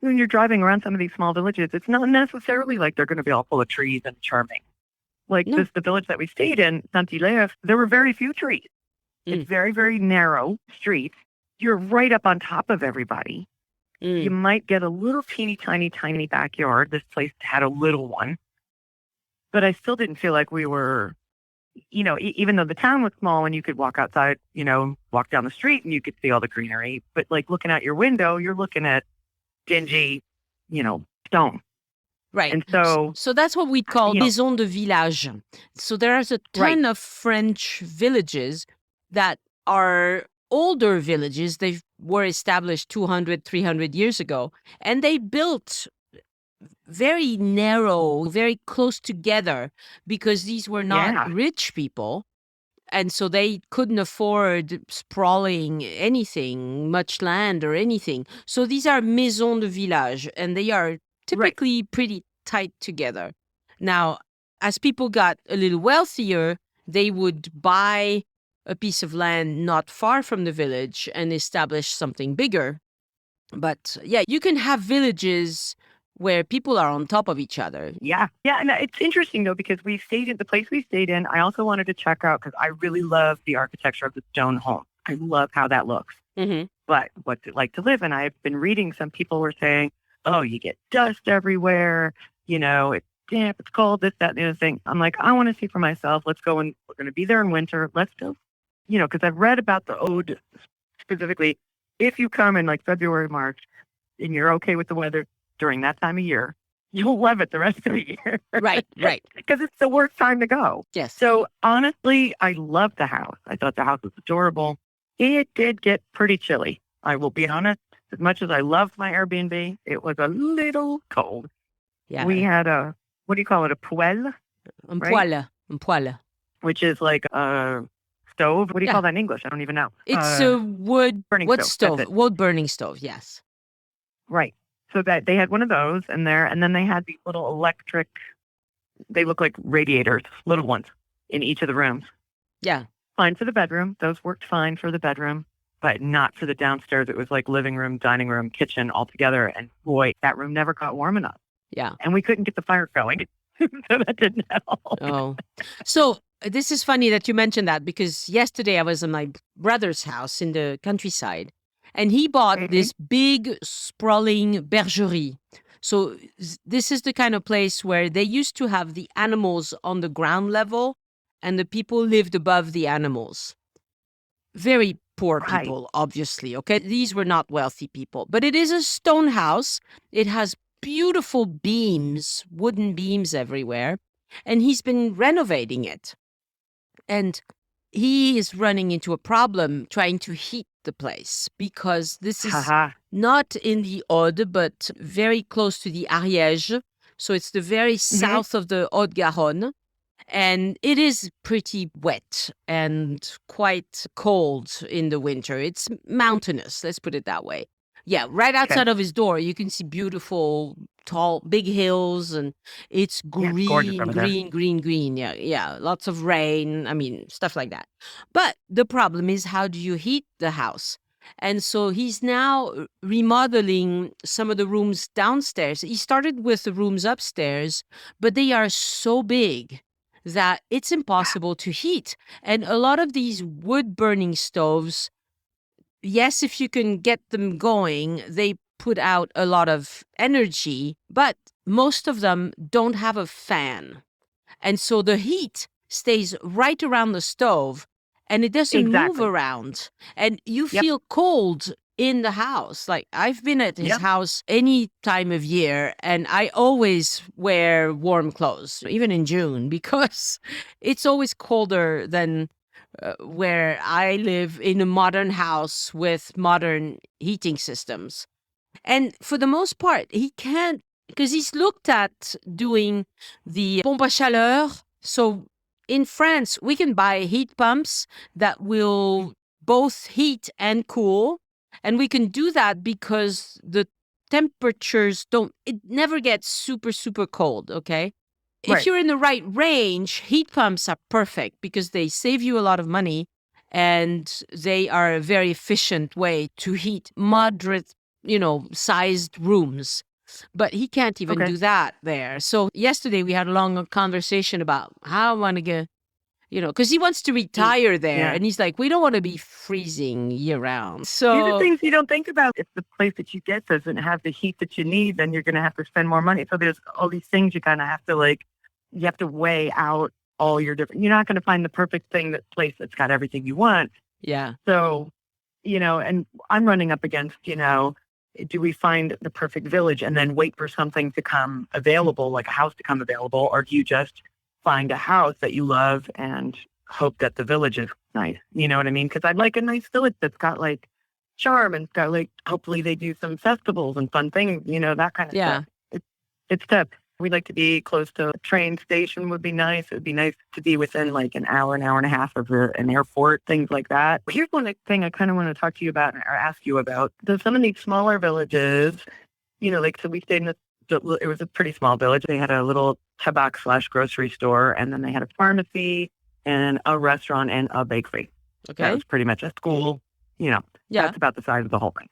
Speaker 2: when you're driving around some of these small villages, it's not necessarily like they're going to be all full of trees and charming. Like
Speaker 3: No.
Speaker 2: the village that we stayed in, Saint-Hilaire, there were very few trees. It's very, very narrow streets. You're right up on top of everybody. You might get a little teeny, tiny backyard. This place had a little one. But I still didn't feel like we were, even though the town was small and you could walk outside, walk down the street and you could see all the greenery. But like looking out your window, you're looking at dingy, stone.
Speaker 3: Right.
Speaker 2: And so
Speaker 3: that's what we call maison de village. So there's a ton of French villages that are older villages. They were established 200, 300 years ago. And they built very narrow, very close together because these were not rich people. And so they couldn't afford sprawling anything, much land or anything. So these are maisons de village, and they are typically pretty tight together. Now, as people got a little wealthier, they would buy a piece of land not far from the village and establish something bigger. But yeah, you can have villages where people are on top of each other.
Speaker 2: Yeah. And it's interesting, though, because the place we stayed in, I also wanted to check out because I really love the architecture of the stone home. I love how that looks.
Speaker 3: Mm-hmm.
Speaker 2: But what's it like to live in? I've been reading some people were saying, oh, you get dust everywhere. It's damp, it's cold, this, that, and the other thing. I'm like, I want to see for myself. Let's go and we're going to be there in winter. Let's go, because I've read about the Aude specifically. If you come in like February, March, and you're okay with the weather during that time of year, you'll love it the rest of the year.
Speaker 3: Right.
Speaker 2: Because it's the worst time to go.
Speaker 3: Yes.
Speaker 2: So honestly, I loved the house. I thought the house was adorable. It did get pretty chilly. I will be honest. As much as I loved my Airbnb, it was a little cold.
Speaker 3: Yeah.
Speaker 2: We had what do you call it? A poêle?
Speaker 3: Un poêle.
Speaker 2: Which is like a stove. What do you call that in English? I don't even know.
Speaker 3: It's a wood
Speaker 2: burning
Speaker 3: stove. Wood burning stove, yes.
Speaker 2: Right. So that they had one of those in there, and then they had these little electric, they look like radiators, little ones, in each of the rooms.
Speaker 3: Yeah.
Speaker 2: Fine for the bedroom. Those worked fine for the bedroom, but not for the downstairs. It was like living room, dining room, kitchen all together. And boy, that room never got warm enough.
Speaker 3: Yeah.
Speaker 2: And we couldn't get the fire going. So that didn't help.
Speaker 3: Oh. So this is funny that you mentioned that because yesterday I was in my brother's house in the countryside. And he bought this big, sprawling bergerie. So this is the kind of place where they used to have the animals on the ground level and the people lived above the animals. Very poor people, obviously, okay? These were not wealthy people. But it is a stone house. It has beautiful beams, wooden beams everywhere. And he's been renovating it. And he is running into a problem trying to heat the place because this is not in the Aude, but very close to the Ariège. So it's the very south of the Haute-Garonne. And it is pretty wet and quite cold in the winter. It's mountainous, let's put it that way. Yeah, right outside of his door, you can see beautiful, tall, big hills, and it's green. Yeah, lots of rain. I mean, stuff like that. But the problem is, how do you heat the house? And so he's now remodeling some of the rooms downstairs. He started with the rooms upstairs, but they are so big that it's impossible to heat. And a lot of these wood-burning stoves, yes, if you can get them going, they put out a lot of energy, but most of them don't have a fan. And so the heat stays right around the stove and it doesn't move around. And you feel cold in the house. Like I've been at his house any time of year and I always wear warm clothes, even in June, because it's always colder than where I live in a modern house with modern heating systems. And for the most part, he can't, because he's looked at doing the pompe à chaleur. So in France, we can buy heat pumps that will both heat and cool. And we can do that because the temperatures it never gets super, super cold, okay? If you're in the right range, heat pumps are perfect because they save you a lot of money and they are a very efficient way to heat moderate, sized rooms. But he can't even do that there. So yesterday we had a long conversation about how I want to get, because he wants to retire there. And he's like, we don't want to be freezing year round. So
Speaker 2: these are things you don't think about. If the place that you get doesn't have the heat that you need, then you're going to have to spend more money. So there's all these things you kind of have to you have to weigh out all your different, you're not going to find the perfect place that's got everything you want.
Speaker 3: Yeah.
Speaker 2: So, and I'm running up against, do we find the perfect village and then wait for something to come available, like a house to come available, or do you just find a house that you love and hope that the village is nice? You know what I mean? Because I'd like a nice village that's got charm and got hopefully they do some festivals and fun things, that kind of stuff. It's tough. We'd like to be close to a train station would be nice. It would be nice to be within an hour and a half of an airport, things like that. Here's one thing I kind of want to talk to you about or ask you about. There's some of these smaller villages, so we stayed in it was a pretty small village. They had a little tabak/grocery store, and then they had a pharmacy and a restaurant and a bakery.
Speaker 3: Okay.
Speaker 2: That was pretty much a school, that's about the size of the whole thing.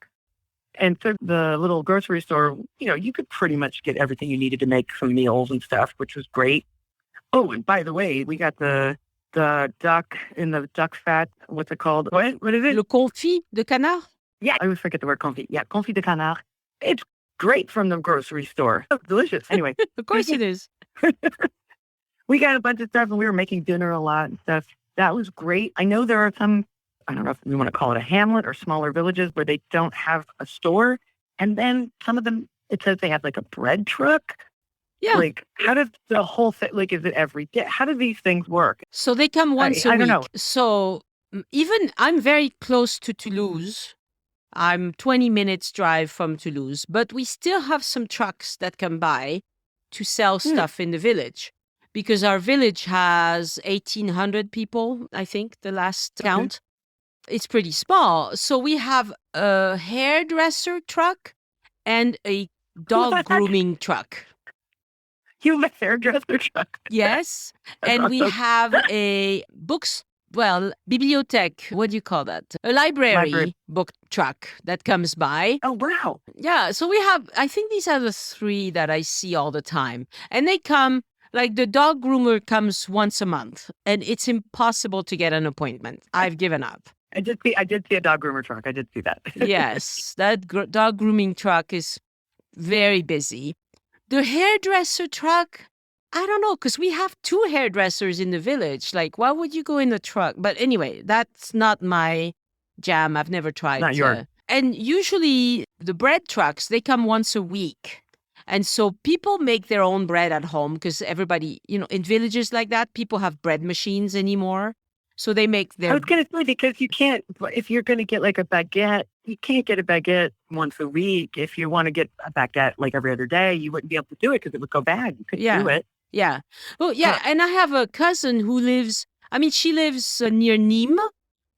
Speaker 2: And so the little grocery store, you could pretty much get everything you needed to make some meals and stuff, which was great. Oh, and by the way, we got the duck in the duck fat. What's it called? What is it?
Speaker 3: Le confit de canard?
Speaker 2: Yeah, I always forget the word confit. Yeah, confit de canard. It's great from the grocery store. Oh, delicious. Anyway.
Speaker 3: Of course it is.
Speaker 2: We got a bunch of stuff and we were making dinner a lot and stuff. That was great. I know there are some, I don't know if we want to call it a hamlet or smaller villages where they don't have a store. And then some of them, it says they have a bread truck.
Speaker 3: Yeah.
Speaker 2: How does the whole thing, is it every day? How do these things work?
Speaker 3: So they come once a week.
Speaker 2: I don't know.
Speaker 3: So even I'm very close to Toulouse. I'm 20 minutes drive from Toulouse, but we still have some trucks that come by to sell stuff in the village because our village has 1,800 people, I think, the last count. It's pretty small. So we have a hairdresser truck and a dog grooming truck.
Speaker 2: You have a hairdresser truck?
Speaker 3: Yes. And we have a bibliothèque. What do you call that? A library book truck that comes by.
Speaker 2: Oh, wow.
Speaker 3: Yeah. So we have, I think these are the three that I see all the time. And they come, the dog groomer comes once a month and it's impossible to get an appointment. I've given up.
Speaker 2: I did see a dog groomer truck. I did see that.
Speaker 3: Yes. That dog grooming truck is very busy. The hairdresser truck, I don't know, because we have 2 hairdressers in the village. Why would you go in the truck? But anyway, that's not my jam. I've never tried.
Speaker 2: Not yours.
Speaker 3: And usually the bread trucks, they come once a week. And so people make their own bread at home because everybody, in villages like that, people have bread machines anymore. So they make their...
Speaker 2: I was going to say, because you can't, if you're going to get a baguette, you can't get a baguette once a week. If you want to get a baguette every other day, you wouldn't be able to do it because it would go bad. You couldn't do it.
Speaker 3: Yeah. Well, yeah. And I have a cousin who lives, she lives near Nîmes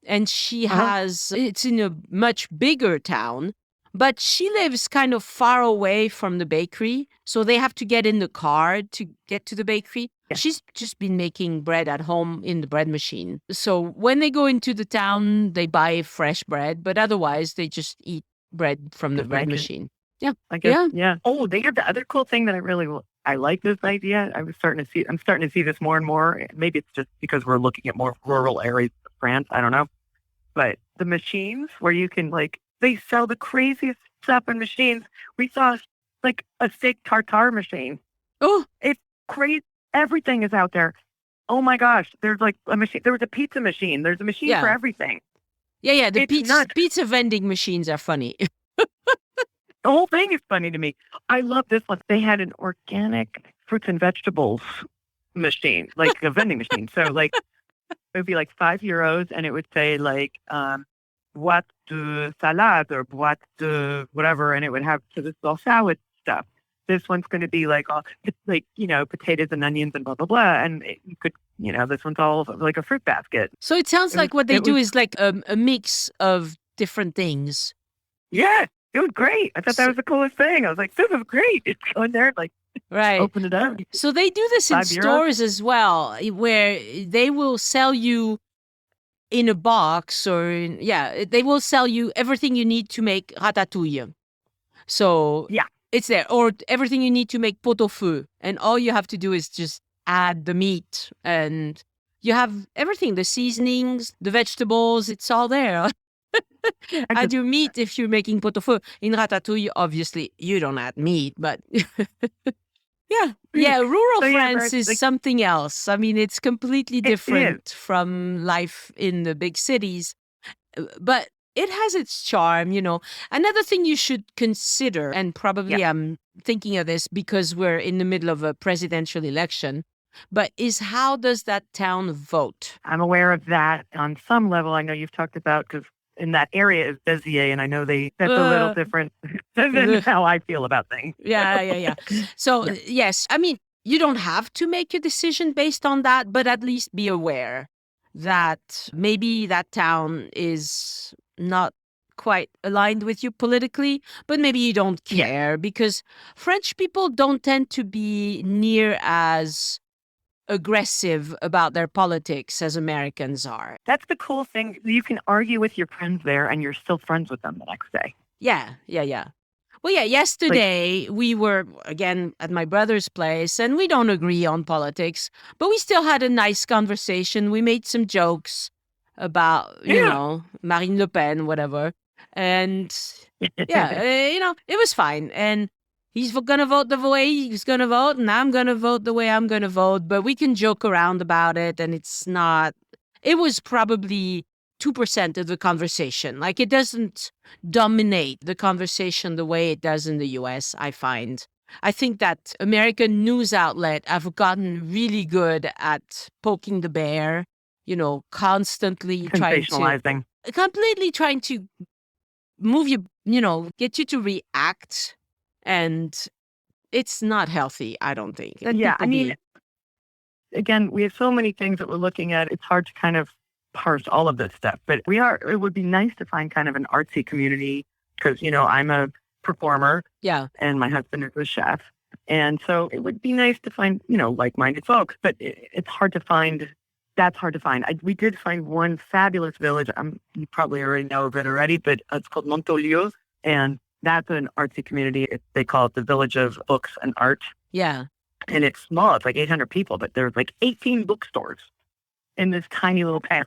Speaker 3: and she it's in a much bigger town, but she lives kind of far away from the bakery. So they have to get in the car to get to the bakery. Yeah. She's just been making bread at home in the bread machine. So when they go into the town, they buy fresh bread, but otherwise they just eat bread from the bread machine. Yeah.
Speaker 2: I guess, yeah. Oh, the other cool thing that I like this idea. I'm starting to see this more and more. Maybe it's just because we're looking at more rural areas of France. I don't know. But the machines where you can they sell the craziest stuff in machines. We saw a steak tartare machine.
Speaker 3: Oh,
Speaker 2: it's crazy. Everything is out there. Oh my gosh. There's a machine. There was a pizza machine. There's a machine for everything.
Speaker 3: Yeah. The pizza vending machines are funny.
Speaker 2: The whole thing is funny to me. I love this one. They had an organic fruits and vegetables machine, a vending machine. So it would be €5 and it would say boîte de salade or boîte de whatever. And it would have, so this is all salad stuff. This one's going to be potatoes and onions and blah, blah, blah. And you could, this one's all a fruit basket.
Speaker 3: So it sounds what they do is a mix of different things.
Speaker 2: Yeah. It was great. I thought that was the coolest thing. I was like, this is great. It's going there,
Speaker 3: right.
Speaker 2: Open it up.
Speaker 3: So they do this in stores as well, where they will sell you in a box they will sell you everything you need to make ratatouille. So
Speaker 2: Yeah.
Speaker 3: it's there. Or everything you need to make pot-au-feu. And all you have to do is just add the meat and you have everything, the seasonings, the vegetables, it's all there. Add your meat if you're making pot-au-feu. In ratatouille, obviously, you don't add meat, but rural France is something else. I mean, it's completely different from life in the big cities, but it has its charm, Another thing you should consider, and probably I'm thinking of this because we're in the middle of a presidential election, but is how does that town vote?
Speaker 2: I'm aware of that on some level. I know you've talked about, because in that area is Béziers, and I know that's a little different than how I feel about things.
Speaker 3: Yeah. So, yes, I mean, you don't have to make a decision based on that, but at least be aware that maybe that town is not quite aligned with you politically, but maybe you don't care because French people don't tend to be near as aggressive about their politics as Americans are.
Speaker 2: That's the cool thing. You can argue with your friends there and you're still friends with them the next day.
Speaker 3: Yeah. Well, yesterday we were, again, at my brother's place, and we don't agree on politics, but we still had a nice conversation. We made some jokes about, Marine Le Pen, whatever. And, it was fine. And he's going to vote the way he's going to vote, and I'm going to vote the way I'm going to vote. But we can joke around about it, and it was probably 2% of the conversation. Like, it doesn't dominate the conversation the way it does in the US, I find. I think that American news outlet have gotten really good at poking the bear, constantly completely trying to move you, get you to react. And it's not healthy, I don't think.
Speaker 2: Again, we have so many things that we're looking at. It's hard to kind of parse all of this stuff, but it would be nice to find kind of an artsy community because, I'm a performer and my husband is a chef. And so it would be nice to find, like-minded folks, but it's hard to find. That's hard to find. We did find one fabulous village. You probably already know of it already, but it's called Montolieu. And that's an artsy community. They call it the Village of Books and Art.
Speaker 3: Yeah.
Speaker 2: And it's small. It's like 800 people, but there's like 18 bookstores in this tiny little town.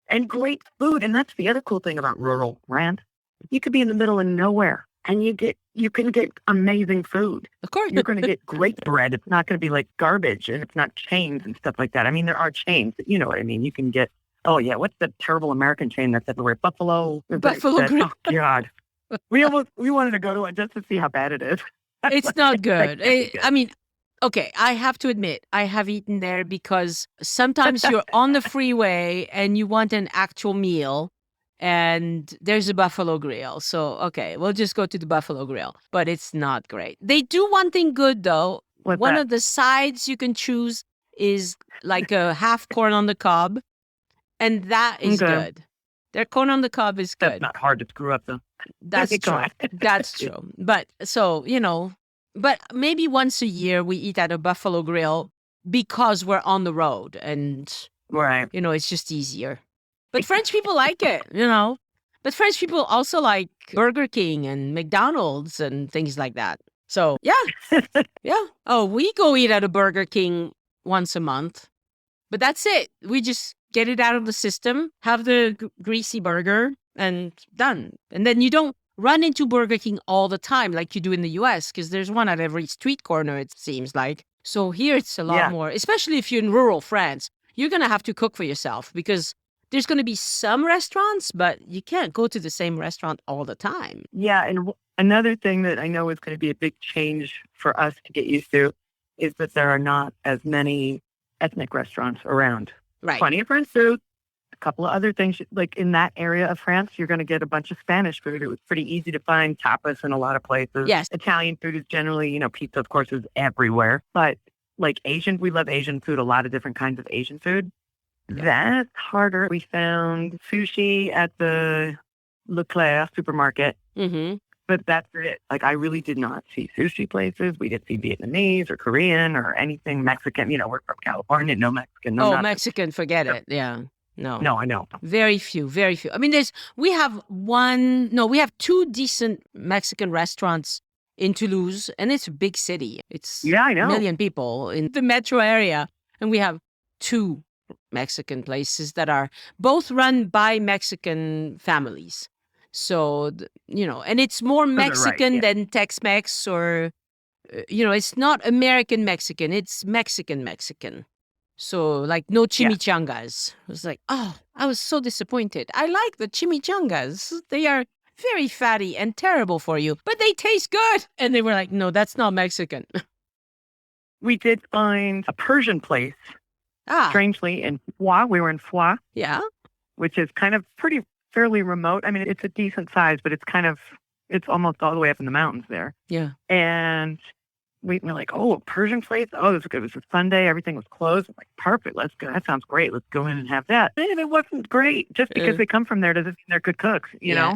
Speaker 2: And great food. And that's the other cool thing about rural France. You could be in the middle of nowhere and you can get amazing food.
Speaker 3: Of course.
Speaker 2: You're going to get great bread. It's not going to be like garbage, and it's not chains and stuff like that. I mean, there are chains, but you know what I mean? You can get, what's the terrible American chain that's everywhere? Buffalo Grill. Oh, God. We wanted to go to it just to see how bad it is.
Speaker 3: It's not good. I mean, okay, I have to admit, I have eaten there because sometimes you're on the freeway and you want an actual meal and there's a Buffalo Grill. So, okay, we'll just go to the Buffalo Grill. But it's not great. They do one thing good, though. One of the sides you can choose is like a half corn on the cob. And that is good. Their corn on the cob is good.
Speaker 2: That's not hard to screw up, though.
Speaker 3: That's true. That's true. But so, but maybe once a year we eat at a Buffalo Grill because we're on the road and, it's just easier. But French people like it, But French people also like Burger King and McDonald's and things like that. So, yeah. Oh, we go eat at a Burger King once a month. But that's it. We just get it out of the system, have the greasy burger, and done. And then you don't run into Burger King all the time like you do in the US, because there's one at every street corner, it seems like. So here it's a lot more, especially if you're in rural France. You're going to have to cook for yourself because there's going to be some restaurants, but you can't go to the same restaurant all the time.
Speaker 2: Yeah, and another thing that I know is going to be a big change for us to get used to is that there are not as many ethnic restaurants around.
Speaker 3: Right.
Speaker 2: Plenty of French food, a couple of other things. Like in that area of France, you're going to get a bunch of Spanish food. It was pretty easy to find tapas in a lot of places.
Speaker 3: Yes.
Speaker 2: Italian food is generally, pizza, of course, is everywhere. But like Asian, we love Asian food, a lot of different kinds of Asian food. Yeah. That's harder. We found sushi at the Leclerc supermarket.
Speaker 3: Mm-hmm.
Speaker 2: But that's it. Like, I really did not see sushi places. We didn't see Vietnamese or Korean or anything Mexican. We're from California. No Mexican. No
Speaker 3: Mexican, forget it. Yeah. No.
Speaker 2: No, I know.
Speaker 3: Very few, very few. I mean, we have two decent Mexican restaurants in Toulouse, and it's a big city. It's
Speaker 2: Yeah, I know.
Speaker 3: a million people in the metro area, and we have two Mexican places that are both run by Mexican families. So, and it's more
Speaker 2: they're right,
Speaker 3: Mexican
Speaker 2: yeah.
Speaker 3: than Tex-Mex or, it's not American Mexican, it's Mexican. So, like, no chimichangas. I was like, oh, I was so disappointed. I like the chimichangas. They are very fatty and terrible for you, but they taste good. And they were like, no, that's not Mexican.
Speaker 2: We did find a Persian place, strangely, in Foix. We were in Foix.
Speaker 3: Yeah.
Speaker 2: Which is kind of fairly remote. I mean, it's a decent size, but it's almost all the way up in the mountains there.
Speaker 3: Yeah.
Speaker 2: And we were like, oh, a Persian place? Oh, it was a Sunday. Everything was closed. I'm like, perfect. Let's go. That sounds great. Let's go in and have that. And it wasn't great. Just because they come from there doesn't mean they're good cooks, you know?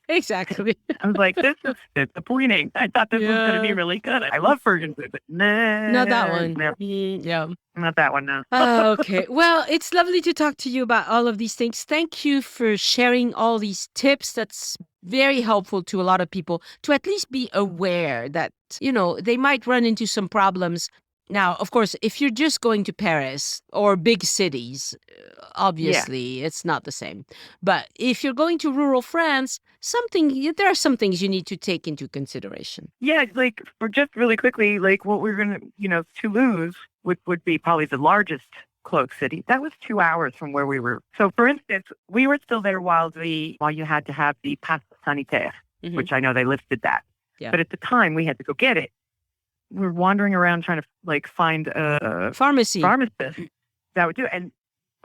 Speaker 3: Exactly.
Speaker 2: I was like, this is disappointing. I thought this was going to be really good. I love Persian food, but
Speaker 3: not that one.
Speaker 2: No.
Speaker 3: Yeah.
Speaker 2: Not that one, no.
Speaker 3: Okay. Well, it's lovely to talk to you about all of these things. Thank you for sharing all these tips. That's very helpful to a lot of people to at least be aware that, they might run into some problems. Now, of course, if you're just going to Paris or big cities, obviously it's not the same. But if you're going to rural France, there are some things you need to take into consideration.
Speaker 2: Yeah, like, for just really quickly, like what we're going to, Toulouse would be probably the largest cloak city. That was 2 hours from where we were. So, for instance, we were still there while you had to have the pass sanitaire, which I know they lifted that.
Speaker 3: Yeah.
Speaker 2: But at the time, we had to go get it. We were wandering around trying to find a
Speaker 3: pharmacist
Speaker 2: that would do it. And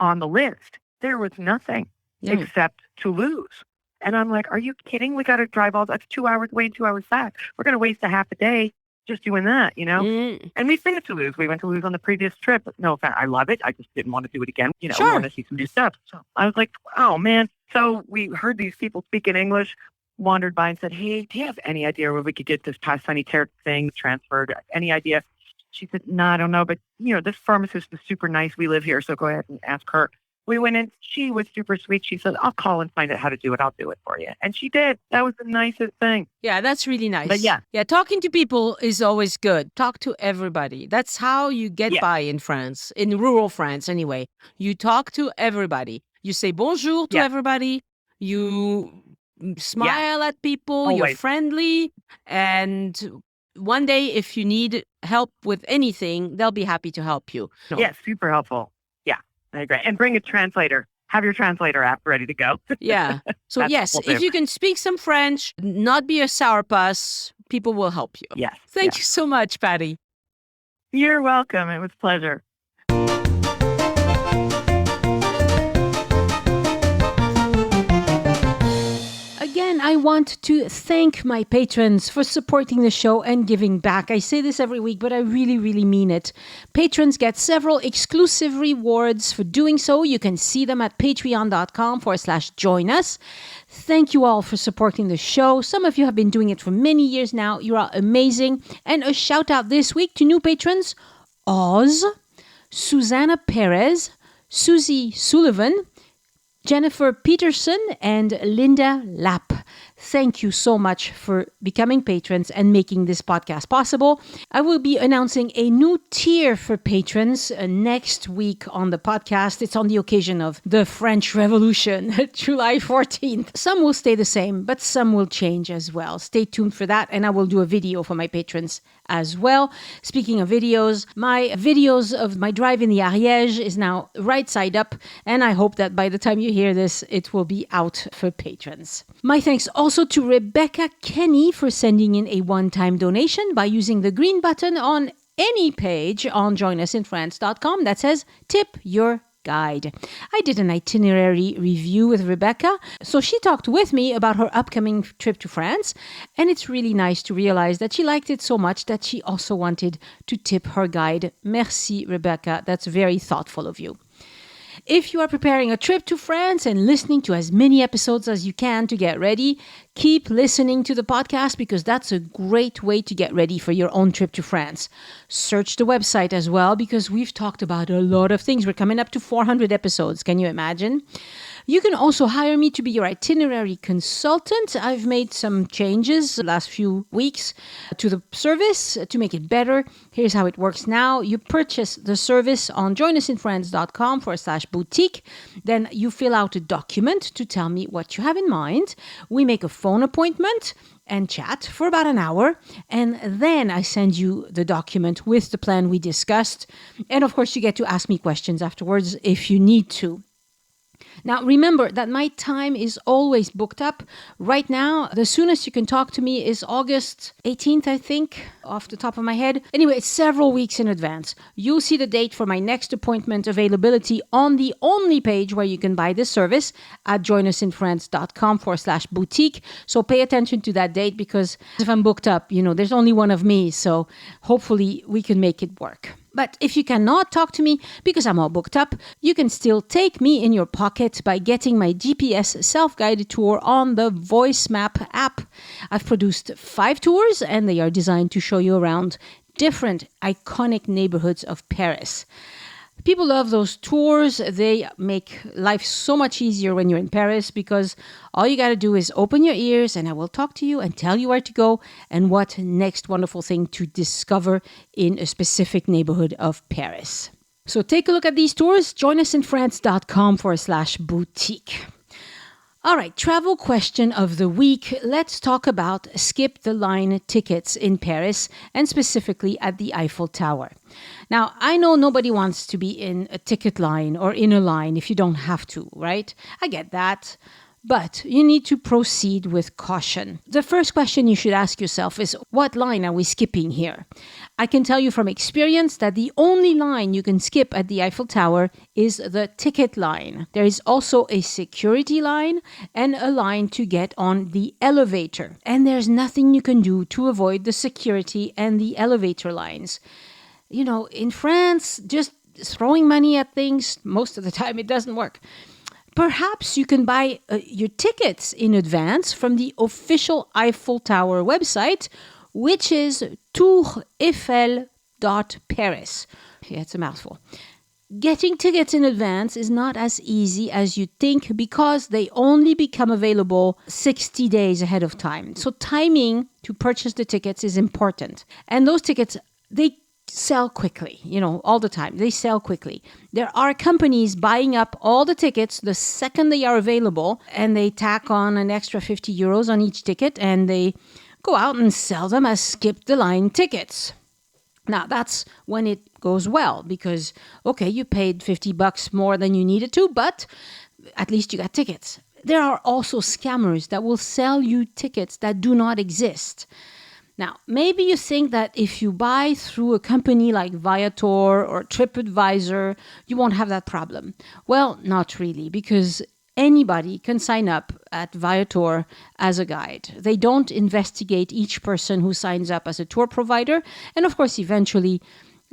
Speaker 2: on the list, there was nothing except Toulouse. And I'm like, are you kidding? We got to drive that's 2 hours away and 2 hours back. We're going to waste a half a day just doing that, And we've been to Toulouse. We went to Toulouse on the previous trip. No offense, I love it. I just didn't want to do it again. We want to see some new stuff. So I was like, oh, man. So we heard these people speak in English, wandered by and said, hey, do you have any idea where we could get this pass sanitaire thing transferred? Any idea? She said, no, I don't know. But, this pharmacist is super nice. We live here, so go ahead and ask her. We went in. She was super sweet. She said, I'll call and find out how to do it. I'll do it for you. And she did. That was the nicest thing.
Speaker 3: Yeah, that's really nice.
Speaker 2: But yeah,
Speaker 3: talking to people is always good. Talk to everybody. That's how you get by in France, in rural France anyway. You talk to everybody. You say bonjour to everybody. You smile at people.
Speaker 2: Always.
Speaker 3: You're friendly. And one day, if you need help with anything, they'll be happy to help you.
Speaker 2: Yeah, super helpful. Yeah, I agree. And bring a translator. Have your translator app ready to go.
Speaker 3: Yeah. So yes, if you can speak some French, not be a sourpuss, people will help you.
Speaker 2: Yes.
Speaker 3: Thank you so much, Patty.
Speaker 2: You're welcome. It was a pleasure.
Speaker 1: Again, I want to thank my patrons for supporting the show and giving back. I say this every week, but I really, really mean it. Patrons get several exclusive rewards for doing so. You can see them at patreon.com/join us. Thank you all for supporting the show. Some of you have been doing it for many years now. You are amazing. And a shout out this week to new patrons: Oz, Susanna Perez, Susie Sullivan, Jennifer Peterson, and Linda Lapp. Thank you so much for becoming patrons and making this podcast possible. I will be announcing a new tier for patrons next week on the podcast. It's on the occasion of the French Revolution, July 14th. Some will stay the same, but some will change as well. Stay tuned for that, and I will do a video for my patrons as well. Speaking of videos, my videos of my drive in the Ariège is now right side up, and I hope that by the time you hear this, it will be out for patrons. My thanks also to Rebecca Kenny for sending in a one-time donation by using the green button on any page on joinusinfrance.com that says Tip Your Guide. I did an itinerary review with Rebecca, so she talked with me about her upcoming trip to France, and it's really nice to realize that she liked it so much that she also wanted to tip her guide. Merci, Rebecca. That's very thoughtful of you. If you are preparing a trip to France and listening to as many episodes as you can to get ready, keep listening to the podcast because that's a great way to get ready for your own trip to France. Search the website as well because we've talked about a lot of things. We're coming up to 400 episodes. Can you imagine? You can also hire me to be your itinerary consultant. I've made some changes the last few weeks to the service to make it better. Here's how it works now. You purchase the service on joinusinfrance.com/boutique. Then you fill out a document to tell me what you have in mind. We make a phone appointment and chat for about an hour. And then I send you the document with the plan we discussed. And of course, you get to ask me questions afterwards if you need to. Now, remember that my time is always booked up. Right now, the soonest you can talk to me is August 18th, I think, off the top of my head. Anyway, it's several weeks in advance. You'll see the date for my next appointment availability on the only page where you can buy this service at joinusinfrance.com/boutique. So pay attention to that date because if I'm booked up, there's only one of me. So hopefully we can make it work. But if you cannot talk to me because I'm all booked up, you can still take me in your pocket by getting my GPS self-guided tour on the Voice Map app. I've produced 5 tours and they are designed to show you around different iconic neighborhoods of Paris. People love those tours. They make life so much easier when you're in Paris because all you got to do is open your ears and I will talk to you and tell you where to go and what next wonderful thing to discover in a specific neighborhood of Paris. So take a look at these tours, joinusinfrance.com/boutique. All right, travel question of the week. Let's talk about skip the line tickets in Paris and specifically at the Eiffel Tower. Now, I know nobody wants to be in a ticket line or in a line if you don't have to, right? I get that. But you need to proceed with caution. The first question you should ask yourself is, what line are we skipping here? I can tell you from experience that the only line you can skip at the Eiffel Tower is the ticket line. There is also a security line and a line to get on the elevator. And there's nothing you can do to avoid the security and the elevator lines. In France, just throwing money at things, most of the time it doesn't work. Perhaps you can buy your tickets in advance from the official Eiffel Tower website, which is toureiffel.paris. Yeah, it's a mouthful. Getting tickets in advance is not as easy as you think because they only become available 60 days ahead of time. So timing to purchase the tickets is important. And those tickets, they sell quickly, all the time. They sell quickly. There are companies buying up all the tickets the second they are available, and they tack on an extra 50 euros on each ticket, and they go out and sell them as skip the line tickets. Now, that's when it goes well because, okay, you paid $50 more than you needed to, but at least you got tickets. There are also scammers that will sell you tickets that do not exist. Now, maybe you think that if you buy through a company like Viator or TripAdvisor, you won't have that problem. Well, not really, because anybody can sign up at Viator as a guide. They don't investigate each person who signs up as a tour provider. And of course, eventually,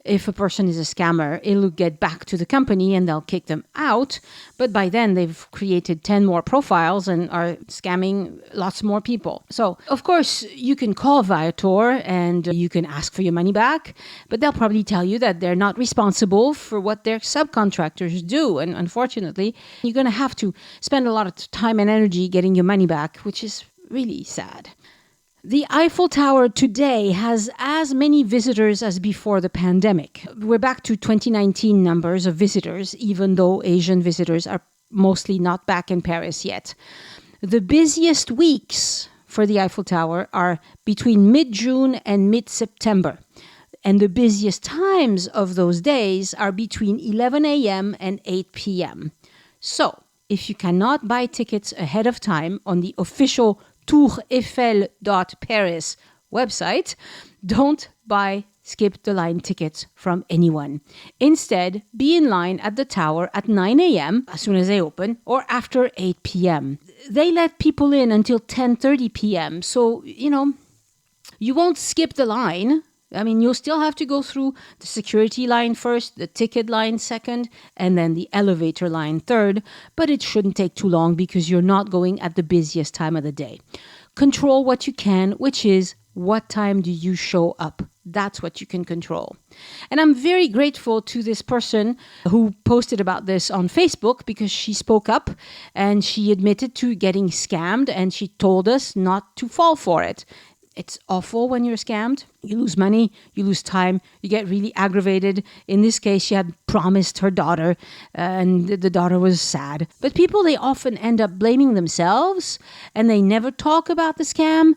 Speaker 1: if a person is a scammer, it'll get back to the company and they'll kick them out. But by then, they've created 10 more profiles and are scamming lots more people. So, of course, you can call Viator and you can ask for your money back, but they'll probably tell you that they're not responsible for what their subcontractors do. And unfortunately, you're going to have to spend a lot of time and energy getting your money back, which is really sad. The Eiffel Tower today has as many visitors as before the pandemic. We're back to 2019 numbers of visitors, even though Asian visitors are mostly not back in Paris yet. The busiest weeks for the Eiffel Tower are between mid-June and mid-September. And the busiest times of those days are between 11 a.m. and 8 p.m. So, if you cannot buy tickets ahead of time on the official toureiffel.paris website, don't buy skip the line tickets from anyone. Instead, be in line at the tower at 9 a.m. as soon as they open or after 8 p.m. They let people in until 10:30 p.m. So, you won't skip the line. I mean, you'll still have to go through the security line first, the ticket line second, and then the elevator line third, but it shouldn't take too long because you're not going at the busiest time of the day. Control what you can, which is what time do you show up? That's what you can control. And I'm very grateful to this person who posted about this on Facebook because she spoke up and she admitted to getting scammed and she told us not to fall for it. It's awful when you're scammed. You lose money, you lose time, you get really aggravated. In this case, she had promised her daughter and the daughter was sad. But people, they often end up blaming themselves and they never talk about the scam.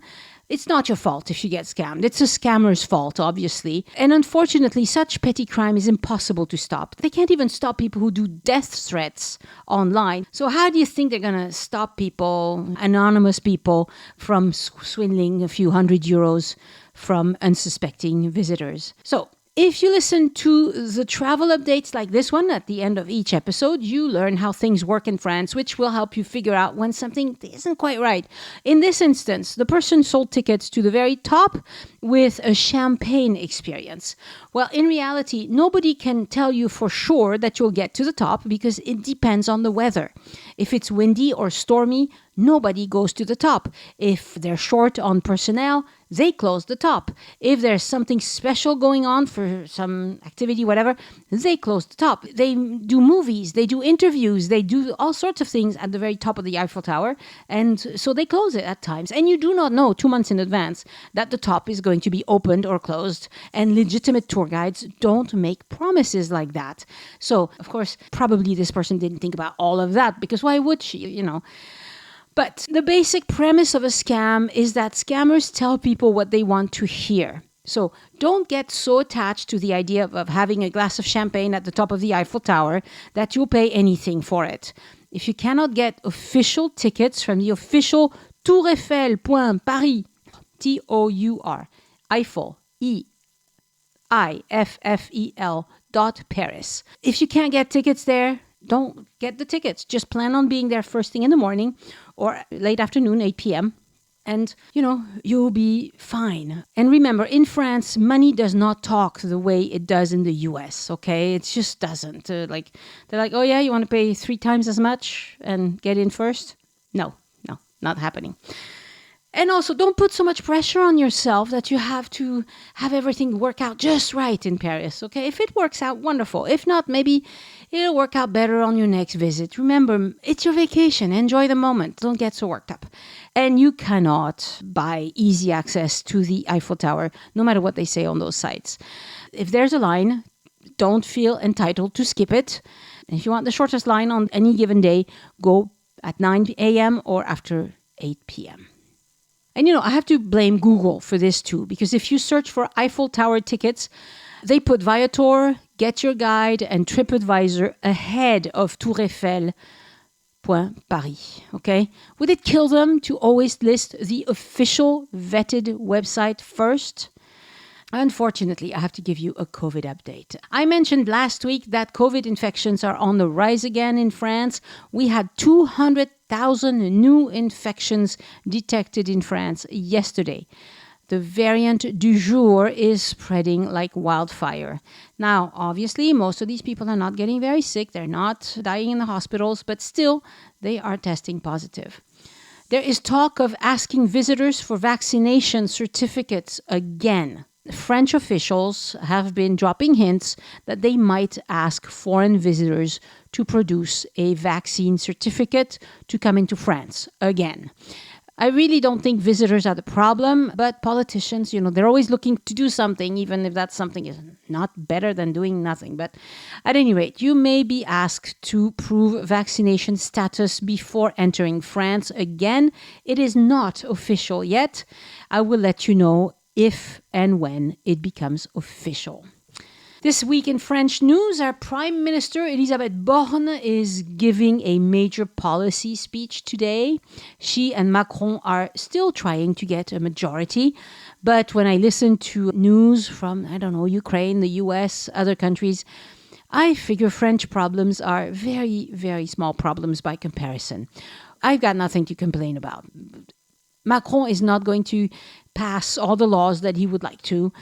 Speaker 1: It's not your fault if you get scammed. It's a scammer's fault, obviously. And unfortunately, such petty crime is impossible to stop. They can't even stop people who do death threats online. So how do you think they're going to stop people, anonymous people, from swindling a few €100 from unsuspecting visitors? So if you listen to the travel updates like this one at the end of each episode, you learn how things work in France, which will help you figure out when something isn't quite right. In this instance, the person sold tickets to the very top with a champagne experience. Well, in reality, nobody can tell you for sure that you'll get to the top because it depends on the weather. If it's windy or stormy, nobody goes to the top. If they're short on personnel, they close the top. If there's something special going on for some activity, whatever, they close the top. They do movies, they do interviews, they do all sorts of things at the very top of the Eiffel Tower. And so they close it at times. And you do not know 2 months in advance that the top is going to be opened or closed. And legitimate tour guides don't make promises like that. So, of course, probably this person didn't think about all of that because why would she, But the basic premise of a scam is that scammers tell people what they want to hear. So don't get so attached to the idea of having a glass of champagne at the top of the Eiffel Tower that you'll pay anything for it. If you cannot get official tickets from the official Tour Eiffel Paris, Tour, Eiffel, EIFFEL .Paris. If you can't get tickets there, don't get the tickets. Just plan on being there first thing in the morning or late afternoon, 8 p.m. And, you'll be fine. And remember, in France, money does not talk the way it does in the US, okay? It just doesn't. They're like, oh yeah, you want to pay 3 times as much and get in first? No, not happening. And also, don't put so much pressure on yourself that you have to have everything work out just right in Paris, okay? If it works out, wonderful. If not, maybe it'll work out better on your next visit. Remember, it's your vacation. Enjoy the moment. Don't get so worked up. And you cannot buy easy access to the Eiffel Tower, no matter what they say on those sites. If there's a line, don't feel entitled to skip it. And if you want the shortest line on any given day, go at 9 a.m. or after 8 p.m. And I have to blame Google for this too, because if you search for Eiffel Tower tickets, they put Viator, Get Your Guide, and TripAdvisor ahead of Tour Eiffel Paris. Okay? Would it kill them to always list the official vetted website first? Unfortunately, I have to give you a COVID update. I mentioned last week that COVID infections are on the rise again in France. We had 200,000 new infections detected in France yesterday. The variant du jour is spreading like wildfire. Now, obviously, most of these people are not getting very sick. They're not dying in the hospitals, but still, they are testing positive. There is talk of asking visitors for vaccination certificates again. French officials have been dropping hints that they might ask foreign visitors to produce a vaccine certificate to come into France again. I really don't think visitors are the problem, but politicians, they're always looking to do something, even if that something is not better than doing nothing. But at any rate, you may be asked to prove vaccination status before entering France again. It is not official yet. I will let you know if and when it becomes official. This week in French news, our Prime Minister, Elisabeth Borne, is giving a major policy speech today. She and Macron are still trying to get a majority. But when I listen to news from, Ukraine, the US, other countries, I figure French problems are very, very small problems by comparison. I've got nothing to complain about. Macron is not going to pass all the laws that he would like to.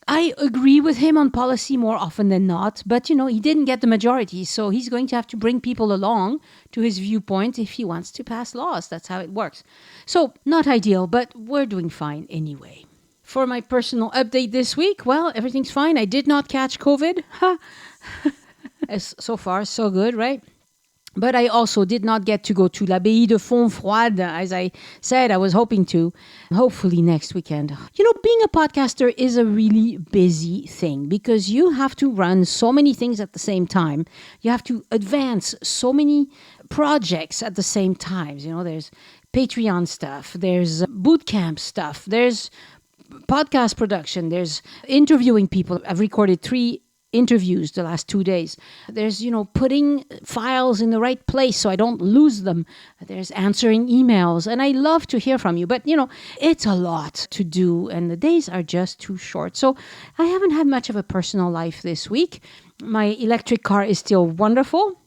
Speaker 1: I agree with him on policy more often than not, but he didn't get the majority, so he's going to have to bring people along to his viewpoint if he wants to pass laws. That's how it works. So, not ideal, but we're doing fine anyway. For my personal update this week, well, everything's fine. I did not catch COVID. So far, so good, right? But I also did not get to go to l'Abbaye de Fontfroide, as I said I was hoping to. Hopefully next weekend. Being a podcaster is a really busy thing because you have to run so many things at the same time. You have to advance so many projects at the same time. There's Patreon stuff, there's bootcamp stuff, there's podcast production, there's interviewing people. I've recorded 3 interviews the last 2 days. There's, putting files in the right place so I don't lose them. There's answering emails. And I love to hear from you. But, it's a lot to do and the days are just too short. So I haven't had much of a personal life this week. My electric car is still wonderful.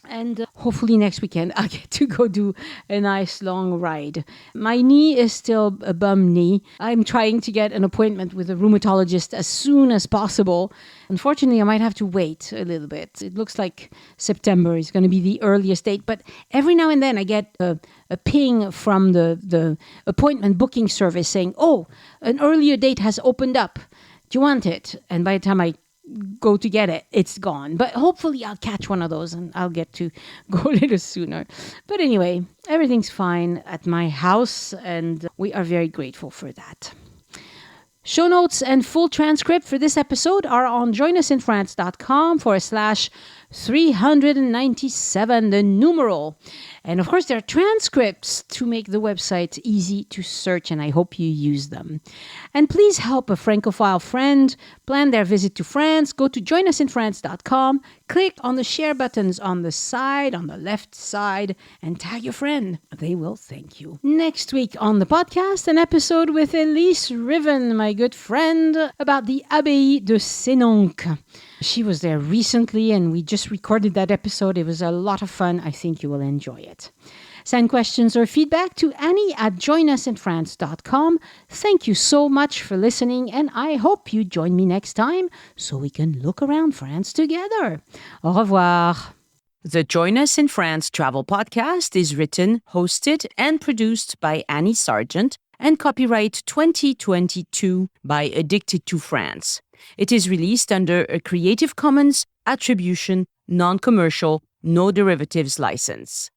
Speaker 1: And hopefully next weekend I'll get to go do a nice long ride. My knee is still a bum knee. I'm trying to get an appointment with a rheumatologist as soon as possible. Unfortunately, I might have to wait a little bit. It looks like September is going to be the earliest date. But every now and then I get a ping from the appointment booking service saying, oh, an earlier date has opened up. Do you want it? And by the time I go to get it, it's gone. But hopefully I'll catch one of those and I'll get to go a little sooner. But anyway, everything's fine at my house and we are very grateful for that. Show notes and full transcript for this episode are on joinusinfrance.com/397, the numeral. And of course, there are transcripts to make the website easy to search, and I hope you use them. And please help a Francophile friend plan their visit to France. Go to joinusinfrance.com, click on the share buttons on the left side, and tag your friend. They will thank you. Next week on the podcast, an episode with Elise Riven, my good friend, about the Abbaye de Senonque. She was there recently and we just recorded that episode. It was a lot of fun. I think you will enjoy it. Send questions or feedback to Annie@joinusinfrance.com. Thank you so much for listening and I hope you join me next time so we can look around France together. Au revoir.
Speaker 3: The Join Us in France travel podcast is written, hosted, and produced by Annie Sargent and copyright 2022 by Addicted to France. It is released under a Creative Commons Attribution, Non-Commercial, No Derivatives license.